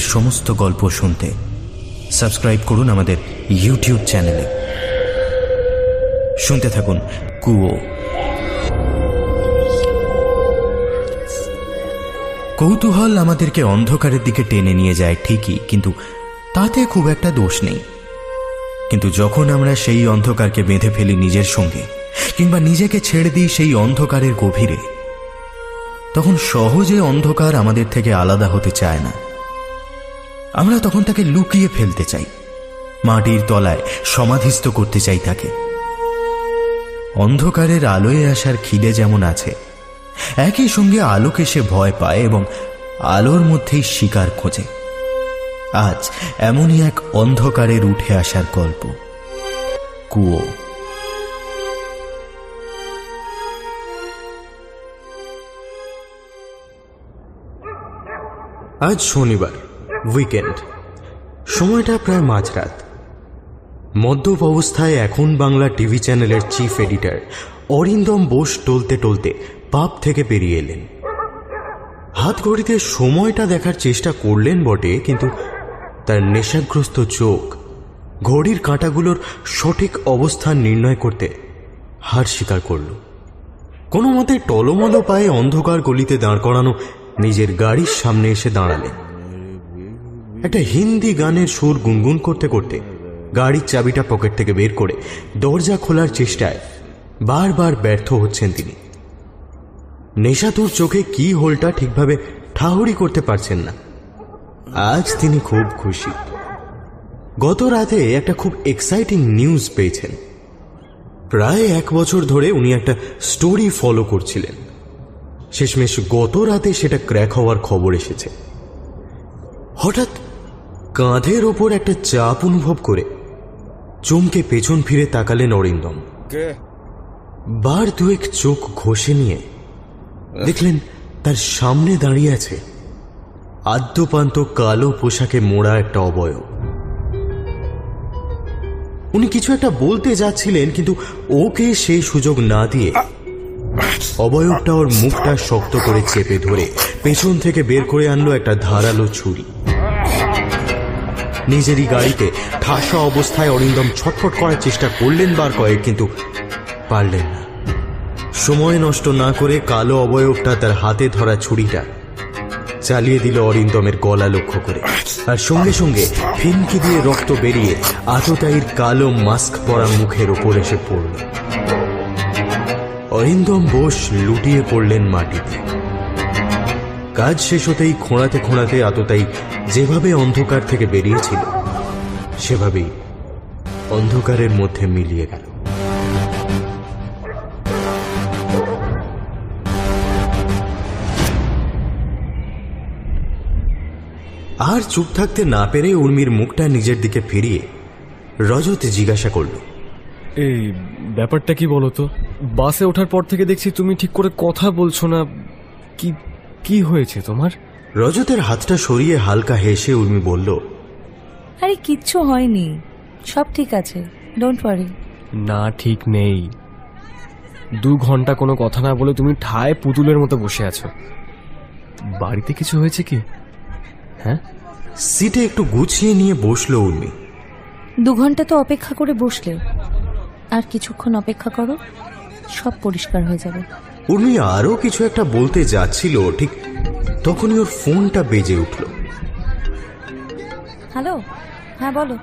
গভীর সমস্ত গল্প শুনতে সাবস্ক্রাইব করুন আমাদের ইউটিউব চ্যানেলে। শুনতে থাকুন কুয়ো। কৌতূহল আমাদেরকে অন্ধকারের দিকে টেনে নিয়ে যায় ঠিকই, কিন্তু তাতে খুব একটা দোষ নেই। কিন্তু যখন আমরা সেই অন্ধকারকে বেঁধে ফেলি নিজের সঙ্গে, কিংবা নিজেকে ছেড়ে দিই সেই অন্ধকারের গভীরে, তখন সহজে অন্ধকার আমাদের থেকে আলাদা হতে চায় না। আমরা তখন তাকে লুকিয়ে ফেলতে চাই, মাটির তলায় সমাধিস্থ করতে চাই তাকে। অন্ধকারের আলোয় আসার খিদে যেমন আছে, একই সঙ্গে আলোকে সে ভয় পায় এবং আলোর মধ্যেই শিকার খোঁজে। আজ এমনই এক অন্ধকারের উঠে আসার গল্প, কুয়ো। আজ শনিবার, উইকেন্ড। সময়টা প্রায় মাঝরাত। মদ্যপ অবস্থায় এখন বাংলা টিভি চ্যানেলের চিফ এডিটর অরিন্দম বোস টলতে টলতে পাব থেকে বেরিয়ে এলেন। হাত ঘড়িতে সময়টা দেখার চেষ্টা করলেন বটে, কিন্তু তার নেশাগ্রস্ত চোখ ঘড়ির কাঁটাগুলোর সঠিক অবস্থান নির্ণয় করতে হার স্বীকার করল। কোনো মতে টলমল পায়ে অন্ধকার গলিতে দাঁড় করানো নিজের গাড়ির সামনে এসে দাঁড়ালেন। একটা হিন্দি গানের সুর গুনগুন করতে করতে গাড়ির চাবিটা পকেট থেকে বের করে দরজা খোলার চেষ্টায় বারবার ব্যর্থ হচ্ছেন তিনি। নেশাতুর চোখে কি হোলটা ঠিকভাবে ঠাহরি করতে পারছেন না। আজ তিনি খুব খুশি। গত রাতে একটা খুব এক্সাইটিং নিউজ পেয়েছেন। প্রায় 1 বছর ধরে উনি একটা স্টোরি ফলো করছিলেন। শেষমেশ গত রাতে সেটা ক্র্যাক হওয়ার খবর এসেছে। হঠাৎ কাঁধের ওপর একটা চাপ অনুভব করে চমকে পেছন ফিরে তাকালেন অরিন্দম। বার দুয়েক চোখ ঘষে নিয়ে দেখলেন তার সামনে দাঁড়িয়ে আছে আদ্যপান্ত কালো পোশাকে মোড়া একটা অবয়ব। উনি কিছু একটা বলতে যাচ্ছিলেন, কিন্তু ওকে সেই সুযোগ না দিয়ে অবয়বটা ওর মুখটা শক্ত করে চেপে ধরে পেছন থেকে বের করে আনলো একটা ধারালো ছুরি। নিজেরই গাড়িতে ঠাসা অবস্থায় অরিন্দম ছটফট করার চেষ্টা করলেন বার কয়েক, কিন্তু পারলেন না। সময় নষ্ট না করে কালো অবয়বটা তার হাতে ধরা ছুরিটা চালিয়ে দিল অরিন্দমের গলা লক্ষ্য করে, আর সঙ্গে সঙ্গে ফিনকি দিয়ে রক্ত বেরিয়ে আততায়ীর কালো মাস্ক পরা মুখের ওপর এসে পড়ল। অরিন্দম বোস লুটিয়ে পড়লেন মাটিতে। কাজ শেষ হতেই খোঁড়াতে খোঁড়াতে আততায়ী যেভাবে অন্ধকার থেকে বেরিয়েছিল সেভাবেই অন্ধকারের মধ্যে মিলিয়ে গেল। আর চুপ থাকতে না পেরে উর্মির মুখটা নিজের দিকে ফিরিয়ে রজত জিজ্ঞাসা করল, এই ব্যাপারটা কি বলো তো? বাসে ওঠার পর থেকে দেখছি তুমি ঠিক করে কথা বলছো না। কি কি হয়েছে তোমার? রজতের হাতটা সরিয়ে হালকা হেসে উর্মি বলল, আরে কিচ্ছু হয়নি, সব ঠিক আছে, ডোন্ট ওয়ারি। না, ঠিক নেই। 2 ঘন্টা কোনো কথা না বলে তুমি ঠায় পুতুলের মতো বসে আছো। বাড়িতে কিছু হয়েছে কি? হ্যাঁ? সিটে একটু গুছিয়ে নিয়ে বসলো উর্মি। 2 ঘন্টা তো অপেক্ষা করে বসলে, আর কিছুক্ষণ অপেক্ষা করো, সব পরিষ্কার হয়ে যাবে। উর্মি আরো কিছু একটা বলতে যাচ্ছিল, ঠিক তখনই ওর ফোনটা বেজে উঠল। হ্যালো, হ্যাঁ বলো।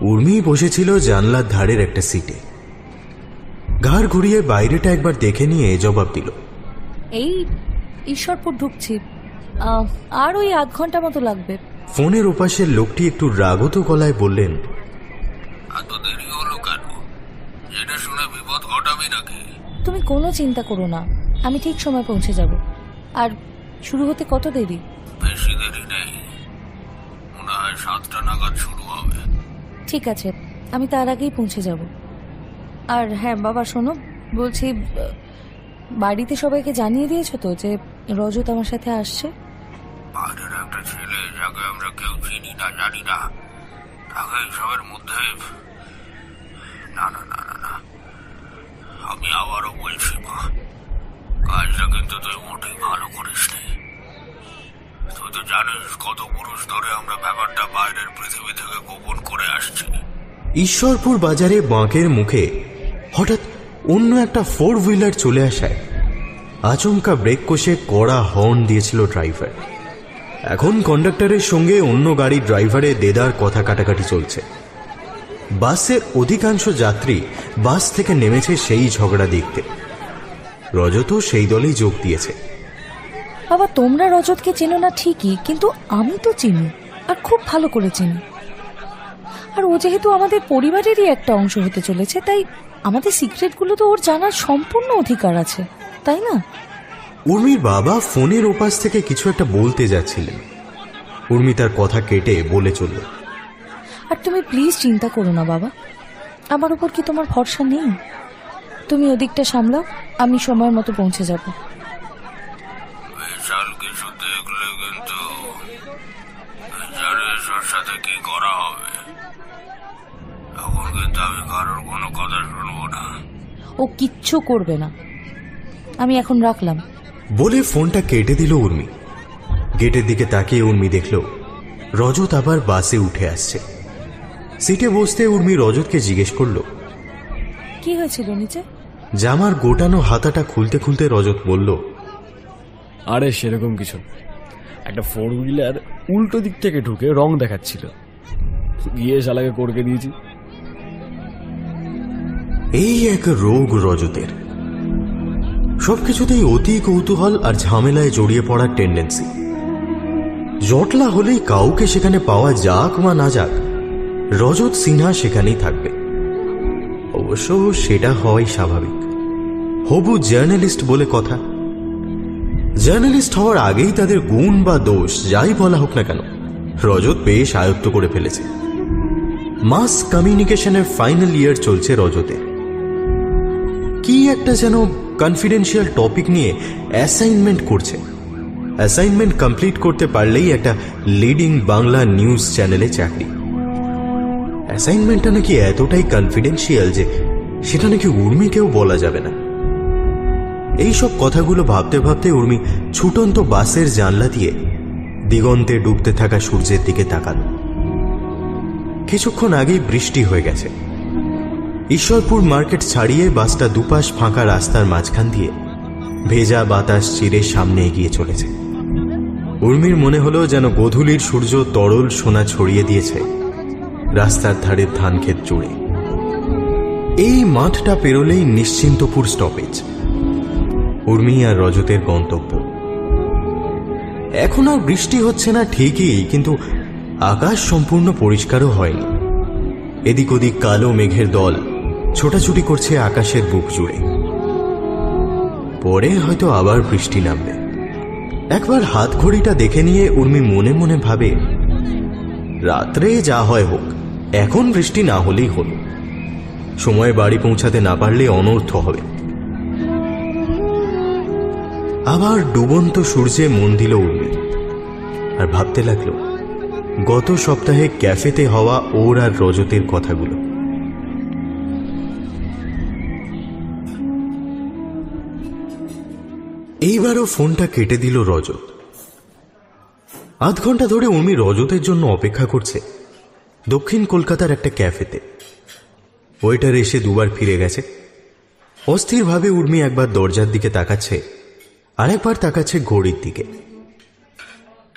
উর্মি বসেছিল জানলার ধারের একটা সিটে। ঘাড় ঘুরিয়ে বাইরেটা একবার দেখে নিয়ে জবাব দিল, এই ঈশ্বরপুর ঢুকছি, আর ওই 1/2 ঘন্টা মতো লাগবে। ফোনের ওপাশের লোকটি একটু রাগত গলায় বললেন, এত দেরি হলো কেন? এটা শুনে বিপদ ঘটাবি নাকি? তুমি কোনো চিন্তা করো না, আমি ঠিক সময় পৌঁছে যাব। আর শুরু হতে কত দেরি? বেশি দেরি নেই, মনে হয় 7টা নাগাদ শুরু হবে। ঠিক আছে, আমি তার আগেই পৌঁছে যাব। আর হ্যাঁ বাবা শোনো, বলছি বাড়িতে সবাইকে জানিয়ে দিয়েছো তো যে রজত আমার সাথে আসছে? বাইরের একটা ছেলে যাকে আমরা কেউ চিনি না জানি না, তাকে এইসবের মধ্যে। না না না না না, আমি আবারও বলছি মা, কাজটা কিন্তু তুই মোটেই ভালো করিস নি। তুই তো জানিস কত পুরুষ ধরে আমরা ব্যাপারটা বাইরের পৃথিবী থেকে গোপন করে আসছি। ঈশ্বরপুর বাজারে বাঁকের মুখে হঠাৎ অন্য একটা 4 হুইলার চলে আসায় আচমকা ব্রেক কষে কড়া হর্ন দিয়েছিল ড্রাইভার। এখন কন্ডাক্টরের সঙ্গে অন্য গাড়ির ড্রাইভারের দেদার কথা কাটাকাটি চলছে। বাসের অধিকাংশ যাত্রী বাস থেকে নেমেছে সেই ঝগড়া দেখতে। রজতও সেই দলেই যোগ দিয়েছে। বাবা, তোমরা রজতকে চেনো না ঠিকই, কিন্তু আমি তো চিনি, আর খুব ভালো করে চিনি। আর ও যেহেতু আমাদের পরিবারেরই একটা অংশ হতে চলেছে, তাই আমাদের সিক্রেটগুলো তো ওর জানার সম্পূর্ণ অধিকার আছে, তাই না? উর্মির বাবা ফোনের ওপাশ থেকে কিছু একটা বলতে যাচ্ছিলেন। উর্মি তার কথা কেটে বলে চলল, আর তুমি প্লিজ চিন্তা করো না বাবা, আমার উপর কি তোমার ভরসা নেই? তুমি ওদিকটা সামলাও, আমি সময় মতো পৌঁছে যাব। বিশাল কিছু দেখলে কিন্তু জানিস ওর সাথে কি করা হবে। এখন কিন্তু আমি কারোর কোনো কথা শুনবো না। ও কিচ্ছু করবে না, আমি এখন রাখলাম। বলে ফোনটা কেটে দিল উর্মি। গেটের দিকে তাকিয়ে উর্মি দেখল রজত আবার বাসে উঠে আসছে। সিটে বসতে উর্মি রজতকে জিজ্ঞেস করল, কি হয়েছিল নিচে? জামার গোটানো হাতাটা খুলতে খুলতে রজত বলল, আরে সেরকম কিছু না। একটা 4 হুইলার উল্টো দিক থেকে ঢুকে রং দেখাচ্ছিল, গিয়ে শালাকে করকে দিয়েছি। এই এক রোগ রজতের, সবকিছুতেই অতি কৌতূহল আর ঝামেলায় জড়িয়ে পড়ার টেন্ডেন্সি। জটলা হলেই কাউকে সেখানে পাওয়া যাক বা না যাক, রজত সিনহা সেখানেই থাকবে। অবশ্য সেটা হওয়াই স্বাভাবিক, হবু জার্নালিস্ট বলে কথা। জার্নালিস্ট হওয়ার আগেই তাদের গুণ বা দোষ যাই বলা হোক না কেন, রজত বেশ আয়ত্ত করে ফেলেছে। মাস কমিউনিকেশনের ফাইনাল ইয়ার চলছে রজতের। কি একটা যেন কনফিডেন্সিয়াল টপিক নিয়ে অ্যাসাইনমেন্ট করছে। অ্যাসাইনমেন্ট কমপ্লিট করতে পারলেই একটা লিডিং বাংলা নিউজ চ্যানেলে চাকরি। অ্যাসাইনমেন্টটা নাকি এতটাই কনফিডেন্সিয়াল যে সেটা নাকি উর্মিকেও বলা যাবে না। এইসব কথাগুলো ভাবতে ভাবতে উর্মি ছুটন্ত বাসের জানলা দিয়ে দিগন্তে ডুবতে থাকা সূর্যের দিকে তাকালো। কিছুক্ষণ আগেই বৃষ্টি হয়ে গেছে। ঈশ্বরপুর মার্কেট ছাড়িয়ে বাসটা দুপাশ ফাঁকা রাস্তার মাঝখান দিয়ে ভেজা বাতাস চিরে সামনে এগিয়ে চলেছে। উর্মির মনে হলো যেন গোধূলির সূর্য তরল সোনা ছড়িয়ে দিয়েছে রাস্তার ধারের ধান ক্ষেত জুড়ে। এই মাঠটা পেরোলেই নিশ্চিন্তপুর স্টপেজ, উর্মি আর রজতের গন্তব্য। এখন আর বৃষ্টি হচ্ছে না ঠিকই, কিন্তু আকাশ সম্পূর্ণ পরিষ্কারও হয়নি। এদিক ওদিক কালো মেঘের দল ছোটাছুটি করছে আকাশের বুক জুড়ে। পরে হয়তো আবার বৃষ্টি নামবে। একবার হাত ঘড়িটা দেখে নিয়ে উর্মি মনে মনে ভাবে, রাত্রে যা হয় হোক, এখন বৃষ্টি না হলেই হলো। সময়ে বাড়ি পৌঁছাতে না পারলে অনর্থ হবে। আবার ডুবন্ত সূর্যে মন দিল উর্মি, আর ভাবতে লাগলো গত সপ্তাহে ক্যাফেতে হওয়া ওর আর রজতের কথাগুলো। এইবারও ফোনটা কেটে দিল রজত। আধ ঘন্টা ধরে উর্মি রজতের জন্য অপেক্ষা করছে দক্ষিণ কলকাতার একটা ক্যাফেতে। ওয়েটার এসে দুবার ফিরে গেছে। অস্থিরভাবে উর্মি একবার দরজার দিকে তাকাচ্ছে, আরেকবার তাকাচ্ছে ঘড়ির দিকে।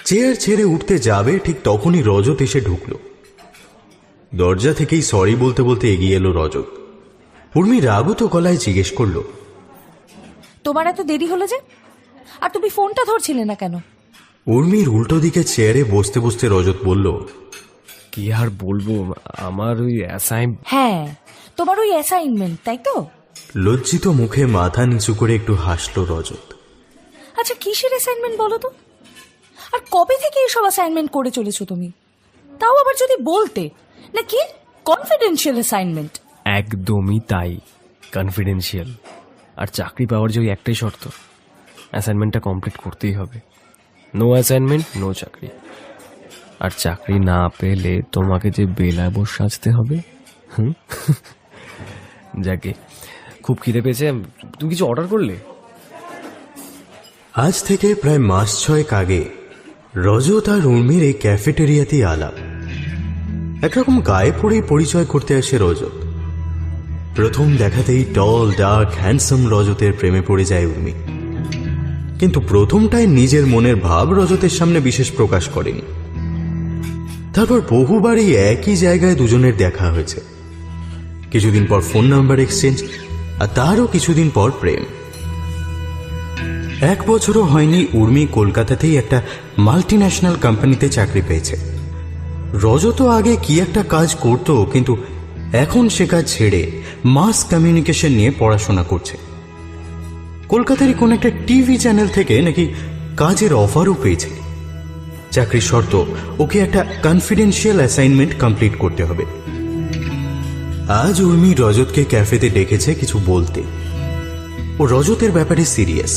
চেয়ার ছেড়ে উঠতে যাবে ঠিক তখনই রজত এসে ঢুকলো। দরজা থেকেই সরি বলতে বলতে এগিয়ে এলো রজত। উর্মি রাগত গলায় জিজ্ঞেস করল, তোমার এত দেরি হলো যে? আর তুমি ফোনটা ধরছিলে না কেন? উর্মির উল্টো দিকে চেয়ারে বসতে বসতে রজত বলল, কি আর বলবো, আমার ওই হ্যাঁ, তোমার ওই অ্যাসাইনমেন্ট, তাই তো? লজ্জিত মুখে মাথা নিচু করে একটু হাসল রজত। আচ্ছা, কিসের অ্যাসাইনমেন্ট বলো তো? আর কবে থেকে এসব অ্যাসাইনমেন্ট করে চলেছো তুমি? তাও আবার যদি বলতে, নাকি কনফিডেন্সিয়াল অ্যাসাইনমেন্ট? একদমই তাই, কনফিডেন্সিয়াল। আর চাকরি পাওয়ার যে ওই একটাই শর্ত, অ্যাসাইনমেন্টটা কমপ্লিট করতেই হবে। নো অ্যাসাইনমেন্ট নো চাকরি। আর চাকরি না পেলে তোমাকে যে বেলাবর সাজতে হবে। যাকে খুব খিদে পেয়েছে, তুমি কিছু অর্ডার করলে? আজ থেকে প্রায় মাস 6 আগে রজত আর উর্মির এই ক্যাফেটেরিয়াতেই আলাপ। একরকম গায়ে পড়েই পরিচয় করতে আসে রজত। প্রথম দেখাতেই টল ডার্ক হ্যান্ডসাম রজতের প্রেমে পড়ে যায় উর্মি, কিন্তু প্রথমটায় নিজের মনের ভাব রজতের সামনে বিশেষ প্রকাশ করেনি। তারপর বহুবারই একই জায়গায় দুজনের দেখা হয়েছে, কিছুদিন পর ফোন নাম্বার এক্সচেঞ্জ, আর তারও কিছুদিন পর প্রেম। 1 বছরও হয়নি উর্মি কলকাতাতেই একটা মাল্টিন্যাশনাল কোম্পানিতে চাকরি পেয়েছে। রজতও আগে কি একটা কাজ করত, কিন্তু এখন সে কাজ ছেড়ে মাস কমিউনিকেশন নিয়ে পড়াশোনা করছে। কলকাতারই কোন একটা টিভি চ্যানেল থেকে নাকি কাজের অফারও পেয়েছে। চাকরির শর্ত, ওকে একটা কনফিডেন্সিয়াল অ্যাসাইনমেন্ট কমপ্লিট করতে হবে। আজ উর্মি রজতকে ক্যাফেতে ডেকেছে কিছু বলতে। ও রজতের ব্যাপারে সিরিয়াস,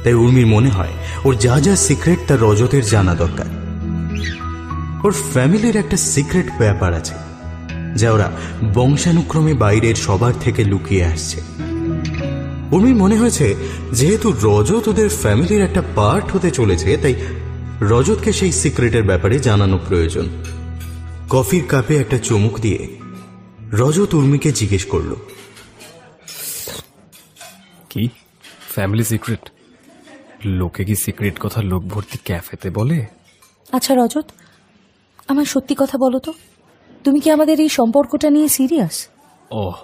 তাই উর্মির মনে হয় ওর যা যা সিক্রেট তা রজতের জানা দরকার। ওর ফ্যামিলির একটা সিক্রেট ব্যাপার আছে, যা ওরা বংশানুক্রমে বাইরের সবার থেকে লুকিয়ে আসছে। উর্মির মনে হয়েছে যেহেতু রজত ওদের ফ্যামিলির একটা পার্ট হতে চলেছে, তাই রজতকে সেই সিক্রেটের ব্যাপারে জানানো প্রয়োজন। কফির কাপে একটা চুমুক দিয়ে রজত উর্মিকে জিজ্ঞেস করল, কি ফ্যামিলি সিক্রেট? লোকে কি সিক্রেট কথা লোক ভর্তি ক্যাফেতে বলে? আচ্ছা রজত, আমার সত্যি কথা বলো তো, তুমি কি আমাদের এই সম্পর্কটা নিয়ে serious? Oh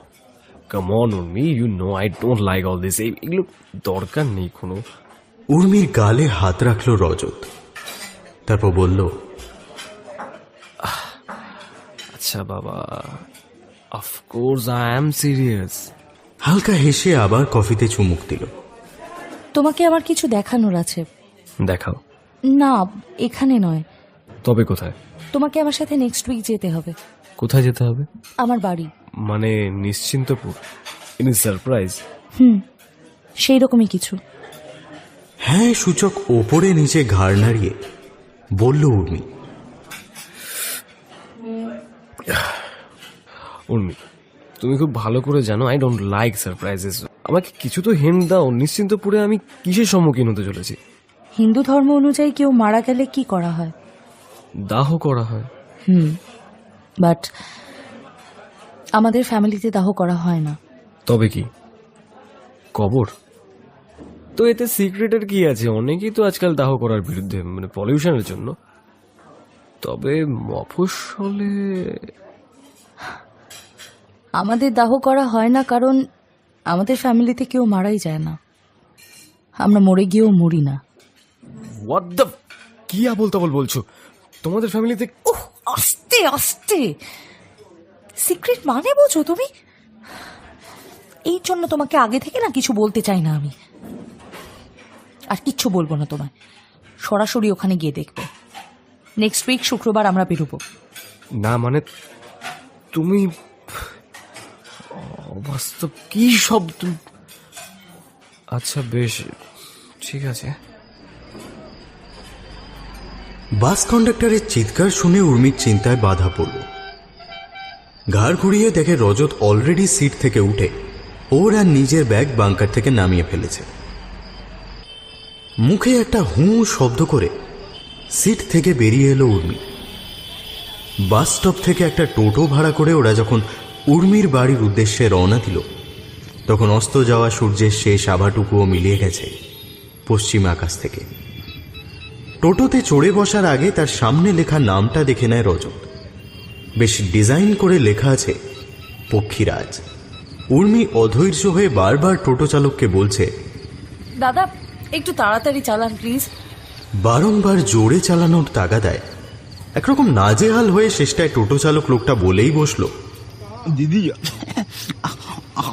come on Urmi, you know I don't like all this. এগুলো দরকার নেই কোনো। উর্মির গালে হাত রাখলো রজত, তারপর বলল, আচ্ছা বাবা, অফকোর্স আই অ্যাম সিরিয়াস। হালকা হেসে আবার কফিতে চুমুক দিল। তোমাকে আমার কিছু দেখানোর আছে। দেখাও। না, এখানে নয়। তবে কোথায়? তোমাকে আমার সাথে নেক্সট উইক যেতে হবে। কোথায় যেতে হবে? আমার বাড়ি। মানে নিশ্চিন্তপুর? ইনি সারপ্রাইজ? সেই রকমই কিছু। হ্যাঁ সূচক ওপরে নিচে ঘাড় নাড়িয়ে বলল উর্মি। উর্মি, তুমি খুব ভালো করে জানো আই ডোন্ট লাইক সারপ্রাইজেস। আমাকে কিছু তো হিন্ট দাও, নিশ্চিন্তপুরে আমি কিসের সম্মুখীন হতে চলেছি? হিন্দু ধর্ম অনুযায়ী কেউ মারা গেলে কি করা হয়? দাহ করা হয়। বাট আমাদের ফ্যামিলিতে দাহ করা হয় না। তবে কি কবর? তো এতে সিক্রেটের কি আছে? অনেকেই তো আজকাল দাহ করার বিরুদ্ধে, মানে পলিউশনের জন্য। তবে মফস্বলে আমাদের দাহ করা হয় না কারণ আমাদের ফ্যামিলিতে কেউ মারাই যায় না। আমরা মরে গিয়েও মরি না। হোয়াট দ্য, কি আবোল তাবোল বলছো? তোমাদের ফ্যামিলিতে? ওহ, আস্তে আস্তে। সিক্রেট মানে বোঝো তুমি? এই জন্য তোমাকে আগে থেকে না কিছু বলতে চাই না আমি। আর কিচ্ছু বলবো না তোমায়, সরাসরি ওখানে গিয়ে দেখবে। নেক্সট উইক শুক্রবার আমরা বেরোবো। না মানে তুমি অবাস্তব কি সব আচ্ছা বেশ, ঠিক আছে। বাস কন্ডাক্টরের চিৎকার শুনে উর্মির চিন্তায় বাধা পড়ল। ঘাড় ঘুরিয়ে দেখে রজত অলরেডি সিট থেকে উঠে ওর আর নিজের ব্যাগ বাংকার থেকে নামিয়ে ফেলেছে। মুখে একটা হুঁ শব্দ করে সিট থেকে বেরিয়ে এলো উর্মি। বাস স্টপ থেকে একটা টোটো ভাড়া করে ওরা যখন উর্মির বাড়ির উদ্দেশ্যে রওনা দিল, তখন অস্ত যাওয়া সূর্যের শেষ আভাটুকুও মিলিয়ে গেছে পশ্চিম আকাশ থেকে। টোটোতে চড়ে বসার আগে তার সামনে লেখা নামটা দেখে নেয় রজত। বেশ ডিজাইন করে লেখা আছে পক্ষীরাজ। উর্মি অধৈর্য হয়ে বারবার টোটো চালককে বলছে, দাদা একটু তাড়াতাড়ি চালান প্লিজ। বারংবার জোরে চালানোর তাগাদায় একরকম নাজেহাল হয়ে শেষটায় টোটো চালক লোকটা বলেই বসলো, দিদি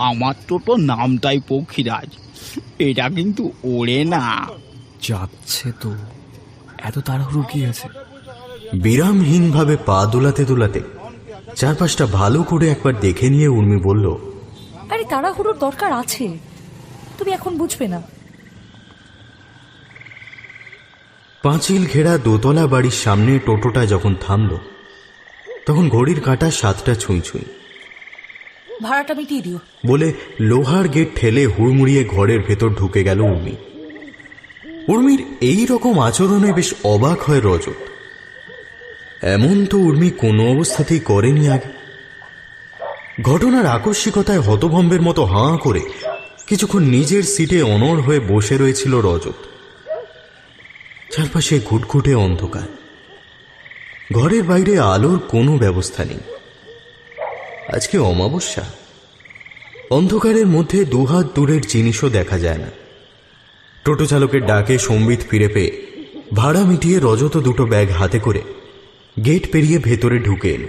আমার তো নামটাই পক্ষীরাজ, এটা কিন্তু ওড়ে না। যাচ্ছে তো, এত তাড়াহুড়ো কি আছে? বিরামহীনভাবে পা দোলাতে দোলাতে চারপাশটা ভালো করে একবার দেখে নিয়ে উর্মি বলল, আরে তাড়াহুড়োর দরকার আছে, তুমি এখন বুঝবে না। পাঁচিল ঘেরা দোতলা বাড়ির সামনে টোটোটা যখন থামল, তখন ঘড়ির কাঁটা 7টা ছুঁই ছুঁই। ভাড়াটা মিটিয়ে দিও বলে লোহার গেট ঠেলে হুড়মুড়িয়ে ঘরের ভেতর ঢুকে গেল উর্মি। উর্মির এই রকম আচরণে বেশ অবাক হয় রজত। এমন তো উর্মি কোনো অবস্থাতেই করেনি আগে। ঘটনার আকস্মিকতায় হতভম্বের মতো হাঁ করে কিছুক্ষণ নিজের সিটে অনড় হয়ে বসে রয়েছিল রজত। চারপাশে ঘুটঘুটে অন্ধকার, ঘরের বাইরে আলোর কোনো ব্যবস্থা নেই। আজকে অমাবস্যা, অন্ধকারের মধ্যে দুহাত দূরের জিনিসও দেখা যায় না। টোটো চালকের ডাকে সম্বিত ফিরে পেয়ে ভাড়া মিটিয়ে রজত দুটো ব্যাগ হাতে করে গেট পেরিয়ে ভেতরে ঢুকে এল।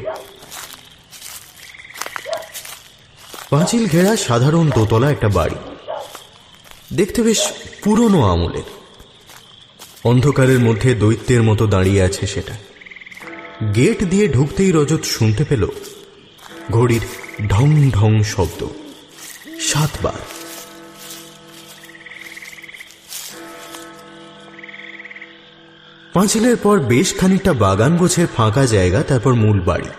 পাঁচিল ঘেরা সাধারণ দোতলা একটা বাড়ি, দেখতে বেশ পুরনো আমলের। অন্ধকারের মধ্যে দৈত্যের মতো দাঁড়িয়ে আছে সেটা। গেট দিয়ে ঢুকতেই রজত শুনতে পেল ঘড়ির ঢং ঢং শব্দ 7 বার। পাঁচিলের পর বেশ খানিকটা বাগান গোছের ফাঁকা জায়গা, তারপর মূল বাড়ি।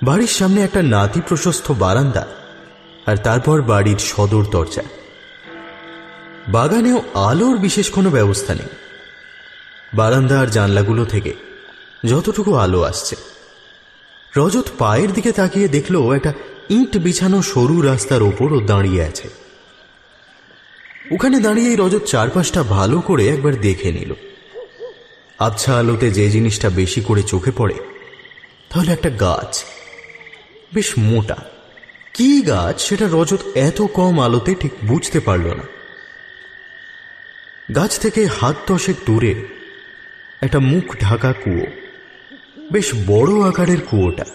বাড়ির সামনে একটা নাতি প্রশস্ত বারান্দা, আর তারপর বাড়ির সদর দরজা। বাগানেও আলোর বিশেষ কোনো ব্যবস্থা নেই। বারান্দা আর জানলাগুলো থেকে যতটুকু আলো আসছে, রজত পায়ের দিকে তাকিয়ে দেখল একটা ইট বিছানো সরু রাস্তার ওপরও দাঁড়িয়ে আছে। ওখানে দাঁড়িয়েই রজত চারপাশটা ভালো করে একবার দেখে নিল। আবছা আলোতে যে জিনিসটা বেশি করে চোখে পড়ে তাহলে একটা গাছ, বেশ মোটা। কি গাছ সেটা রজত এত কম আলোতে ঠিক বুঝতে পারল না। গাছ থেকে হাত 10 দূরে একটা মুখ ঢাকা কুয়ো, বেশ বড় আকারের কুয়োটা।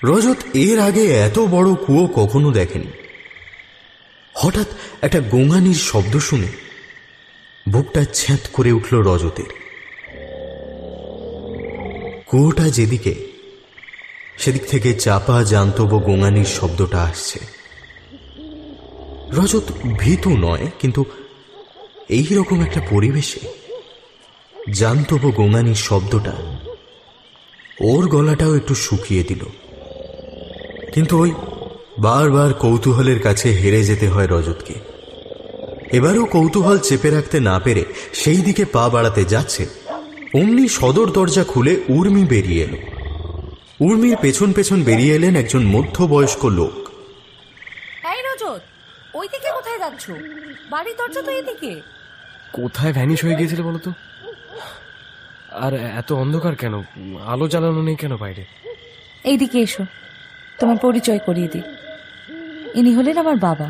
রজত এর আগে এত বড় কুয়ো কখনো দেখেনি। হঠাৎ একটা গোঙানির শব্দ শুনে বুকটা ছ্যাঁত করে উঠল রজতের। কুয়োটা যেদিকে, সেদিক থেকে চাপা জান্তব গোঙানির শব্দটা আসছে। রজত ভীতু নয়, কিন্তু এই রকম একটা পরিবেশে জান্তব গোঙানির শব্দটা ওর গলাটাও একটু শুকিয়ে দিল। কিন্তু ওই বারবার কৌতূহলের কাছে হেরে যেতে হয় রজতকে। এবারও কৌতূহল চেপে রাখতে না পেরে সেই দিকে পা বাড়াতে যাচ্ছে, অমনি সদর দরজা খুলে উর্মি বেরিয়ে এলো। উর্মির পেছন পেছন বেরিয়ে এলেন একজন মধ্যবয়স্ক লোক। এই রজত, ওই দিকে কোথায় যাচ্ছ? বাড়ির দরজা তো এদিকে। কোথায় ভ্যানিশ হয়ে গিয়েছিল বলো তো? আর এত অন্ধকার কেন? আলো জ্বালানো নেই কেন বাইরে? এইদিকে এসো, তোমার পরিচয় করিয়ে দিই। ইনি হলেন আমার বাবা,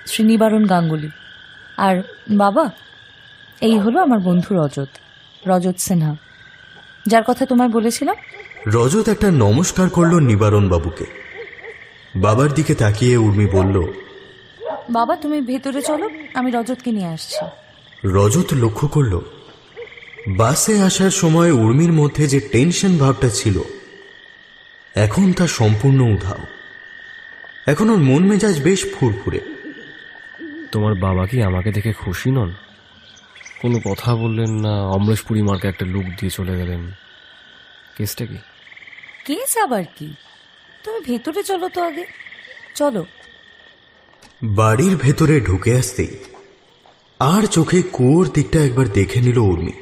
শ্রী নিবারণ গাঙ্গুলি। আর বাবা, এই হলো আমার বন্ধু রজত, রজত সিনহা, যার কথা তোমায় বলেছিলাম। রজত একটা নমস্কার করল নিবারণ বাবুকে। বাবার দিকে তাকিয়ে উর্মি বলল, বাবা তুমি ভেতরে চলো, আমি রজতকে নিয়ে আসছি। রজত লক্ষ্য করল বাসে আসার সময় উর্মির মধ্যে যে টেনশন ভাবটা ছিল এখন তা সম্পূর্ণ উধাও। এখন ওর মন মেজাজ বেশ ফুরফুরে। তোমার বাবা কি আমাকে দেখে খুশি নন? কোনো কথা বললেন না, অমরেশপুরি মার্কে একটা লুক দিয়ে চলে গেলেন। কেসটা কি? কেস আবার কি? তুমি ভেতরে চলো তো আগে, চলো। বাড়ির ভেতরে ঢুকে আসতেই আর চোখে কুয়োর দিকটা একবার দেখে নিল উর্মি।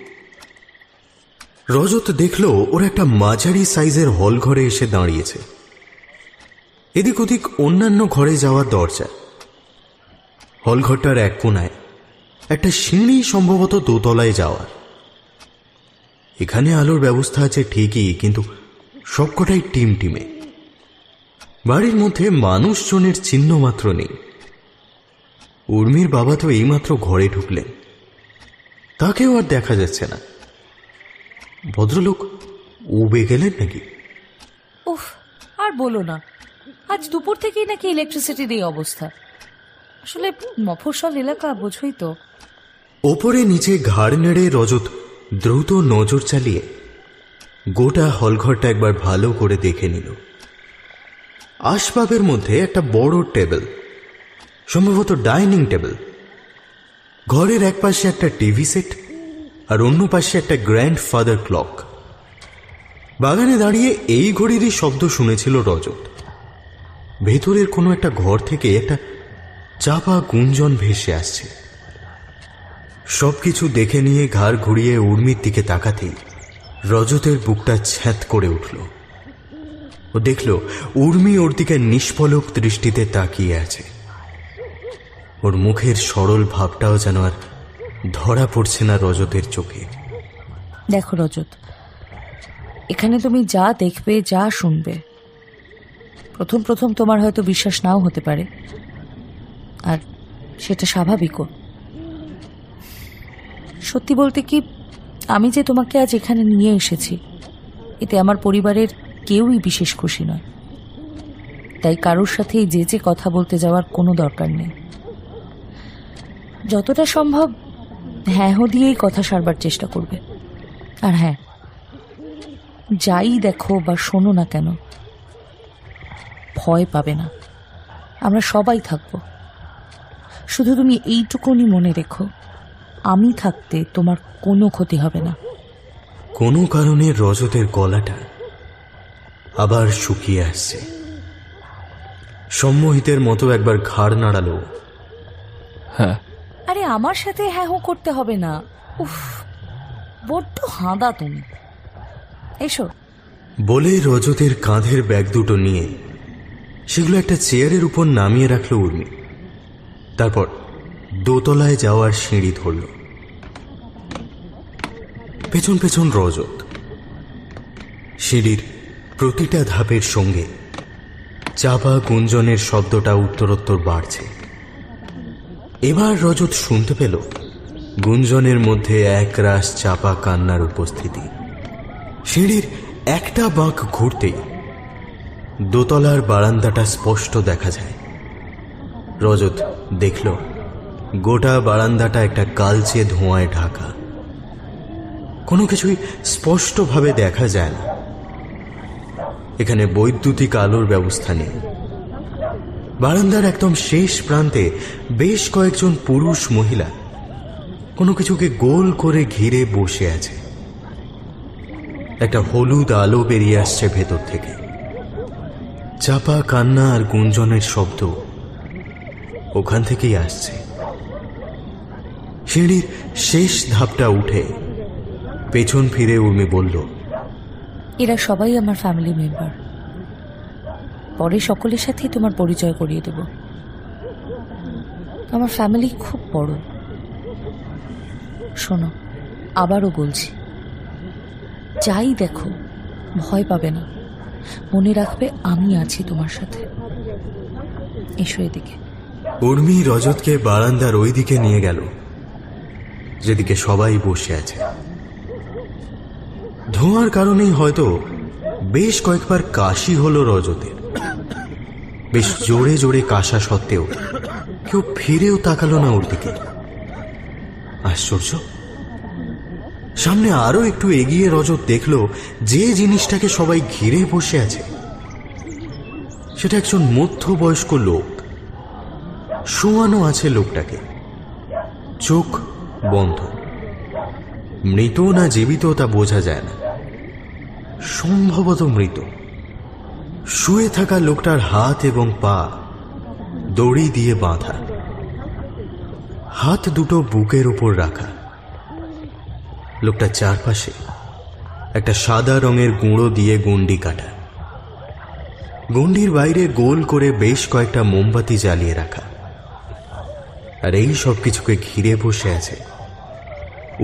রজত দেখল ওর একটা মাঝারি সাইজের হল ঘরে এসে দাঁড়িয়েছে। এদিক ওদিক অন্যান্য ঘরে যাওয়ার দরজা। হলঘরটার এক কোনায় একটা সিঁড়ি, সম্ভবত দোতলায় যাওয়ার। এখানে আলোর ব্যবস্থা আছে ঠিকই, কিন্তু সবকটাই টিমটিমে। বাড়ির মধ্যে মানুষজনের চিহ্ন মাত্র নেই। উর্মির বাবা তো এইমাত্র ঘরে ঢুকলেন, তাকেও আর দেখা যাচ্ছে না। ভদ্রলোক উবে গেলেন নাকি? উফ, আর বলো না, আজ দুপুর থেকেই নাকি ইলেকট্রিসিটির এই অবস্থা। আসলে মফস্বল এলাকা, বোঝই তো। ওপরে নিচে ঘাড় নেড়ে রজত দ্রুত নজর চালিয়ে গোটা হলঘরটা একবার ভালো করে দেখে নিল। আসবাবের মধ্যে একটা বড় টেবিল, সম্ভবত ডাইনিং টেবিল। ঘরের এক পাশে একটা টিভি সেট, আর অন্য পাশে একটা গ্র্যান্ডফাদার ক্লক। বাগানে দাঁড়িয়ে এই ঘড়িরই শব্দ শুনেছিল রজত। ভেতরের কোনো একটা ঘর থেকে একটা চাপা গুঞ্জন ভেসে আসছে। সবকিছু দেখে নিয়ে ঘাড় ঘুরিয়ে উর্মির দিকে তাকাতেই রজতের বুকটা ছ্যাঁত করে উঠল। ও দেখল উর্মি ওর দিকে নিষ্পলক দৃষ্টিতে তাকিয়ে আছে। ওর মুখের সরল ভাবটাও যেন আর ধরা পড়ছে না রজতের চোখে। দেখো রজত, এখানে তুমি যা দেখবে, যা শুনবে, প্রথম প্রথম তোমার হয়তো বিশ্বাস নাও হতে পারে, আর সেটা স্বাভাবিকও। সত্যি বলতে কি, আমি যে তোমাকে আজ এখানে নিয়ে এসেছি, এতে আমার পরিবারের কেউই বিশেষ খুশি নয়। তাই কারোর সাথেই যে কথা বলতে যাওয়ার কোনো দরকার নেই। যতটা সম্ভব হ্যাঁ দিয়েই কথা সারবার চেষ্টা করবে। আর হ্যাঁ, যাই দেখো বা শোনো না কেন, ভয় পাবে না, আমরা সবাই থাকবো। শুধু তুমি এইটুকুনি মনে রেখো, আমি থাকতে তোমার কোনো ক্ষতি হবে না। কোনো কারণে রজতের গলাটা আবার শুকিয়ে আসছে। সম্মোহিতের মতো একবার ঘাড় নাড়ালো। হ্যাঁ, আরে আমার সাথে হ্যাঁ হো করতে হবে না। উফ, বড্ড হাঁদা তুমি। এসো। বলে রজতের কাঁধের ব্যাগ দুটো নিয়ে সেগুলো একটা চেয়ারের উপর নামিয়ে রাখল উর্মি। তারপর দোতলায় যাওয়ার সিঁড়ি ধরল। পেছন পেছন রজত। সিঁড়ির প্রতিটা ধাপের সঙ্গে চাপা গুঞ্জনের শব্দটা উত্তরোত্তর বাড়ছে। এবার রজত শুনতে পেল গুঞ্জনের মধ্যে একরাশ চাপা কান্নার উপস্থিতি। সিঁড়ির একটা বাঁক ঘুরতেই দোতলার বারান্দাটা স্পষ্ট দেখা যায়। রজত দেখল গোটা বারান্দাটা একটা কালচে ধোঁয়ায় ঢাকা। কোনো কিছুই স্পষ্টভাবে দেখা যায় না। এখানে বৈদ্যুতিক আলোর ব্যবস্থা নেই। বারান্দার একদম শেষ প্রান্তে বেশ কয়েকজন পুরুষ মহিলা কোনো কিছুকে গোল করে ঘিরে বসে আছে। একটা হলুদ আলো বেরিয়ে আসছে ভেতর থেকে। চাপা কান্না আর গুঞ্জনের শব্দ ওখান থেকেই আসছে। সিঁড়ির শেষ ধাপটা উঠে পেছন ফিরে উর্মি বলল, এরা সবাই আমার ফ্যামিলি মেম্বার। পরে সকলের সাথেই তোমার পরিচয় করিয়ে দেব। আমার ফ্যামিলি খুব বড়। শোনো, আবারও বলছি, যাই দেখো ভয় পাবে না, মনে রাখবে আমি আছি তোমার সাথে। এসো এদিকে। উর্মি রজতকে বারান্দার ওই দিকে নিয়ে গেল যেদিকে সবাই বসে আছে। ধোঁয়ার কারণেই হয়তো বেশ কয়েকবার কাশি হলো রজতের। বেশ জোরে জোরে কাশা সত্ত্বেও কেউ ফিরেও তাকালো না ওর দিকে। আশ্চর্য। সামনে আরো একটু এগিয়ে রজত দেখল যে জিনিসটাকে সবাই ঘিরে বসে আছে সেটা একজন মধ্যবয়স্ক লোক। শোয়ানো আছে লোকটাকে, চোখ বন্ধ। মৃত না জীবিত তা বোঝা যায় না, সম্ভবত মৃত। শুয়ে থাকা লোকটার হাত এবং পা দড়ি দিয়ে বাঁধা, হাত দুটো বুকের উপর রাখা। লোকটার চারপাশে একটা সাদা রঙের গুঁড়ো দিয়ে গণ্ডি কাটা। গণ্ডির বাইরে গোল করে বেশ কয়েকটা মোমবাতি জ্বালিয়ে রাখা। আর এই সব কিছুকে ঘিরে বসে আছে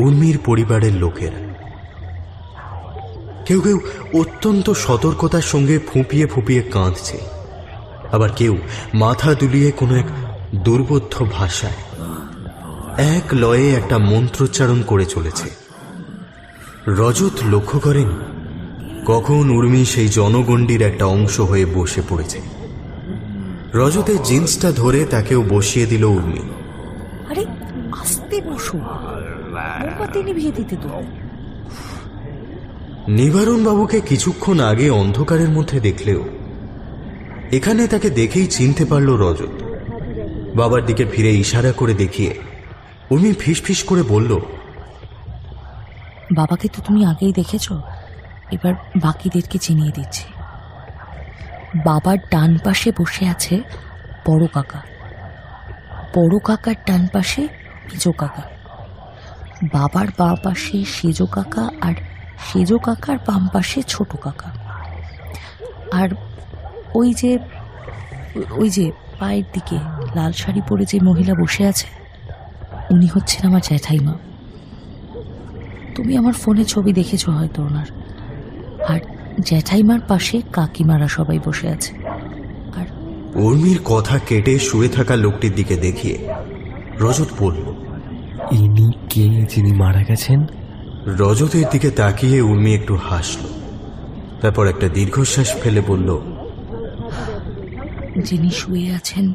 উর্মির পরিবারের লোকেরা। কেউ কেউ অত্যন্ত সতর্কতার সঙ্গে ফুঁপিয়ে ফুঁপিয়ে কাঁদছে, আবার কেউ মাথা দুলিয়ে কোনো এক দুর্বোধ্য ভাষায় এক লয়ে একটা মন্ত্রোচ্চারণ করে চলেছে। রজত লক্ষ্য করেন কখন উর্মি সেই জনগণ্ডির একটা অংশ হয়ে বসে পড়েছে। রজতের জিন্সটা ধরে তাকেও বসিয়ে দিল উর্মি। আরে আস্তে বসো, মোমবাতি নিভিয়ে দিতে তো। নিবারণ বাবুকে কিছুক্ষণ আগে অন্ধকারের মধ্যে দেখলেও এখানে তাকে দেখেই চিনতে পারল রজত। বাবার দিকে ফিরে ইশারা করে দেখিয়ে উর্মি ফিসফিস করে বলল, বাবাকে তো তুমি আগেই দেখেছো, এবার বাকিদেরকে চিনিয়ে দিচ্ছি। বাবার ডান পাশে বসে আছে বড় কাকা, বড় কাকার ডান পাশে মেজো কাকা, বাবার বাঁ পাশে সেজো কাকা আর সেজো কাকার বাম পাশে ছোট কাকা। আর ওই যে পায়ের দিকে লাল শাড়ি পরে যে মহিলা বসে আছে, উনি হচ্ছেন আমার জ্যাঠাইমা। তুমি আমার ফোনে ছবি দেখেছো হয়তো ওনার। আর জ্যাঠাইমার পাশে কাকিমারা সবাই বসে আছে। আর উর্মির কথা কেটে শুয়ে থাকা লোকটির দিকে দেখিয়ে রজত বলল, ইনি কে যিনি মারা গেছেন? রজতের দিকে তাকিয়ে উর্মি একটু হাসল, তারপর একটা দীর্ঘশ্বাস ফেলে বলল, যিনি শুয়ে আছেন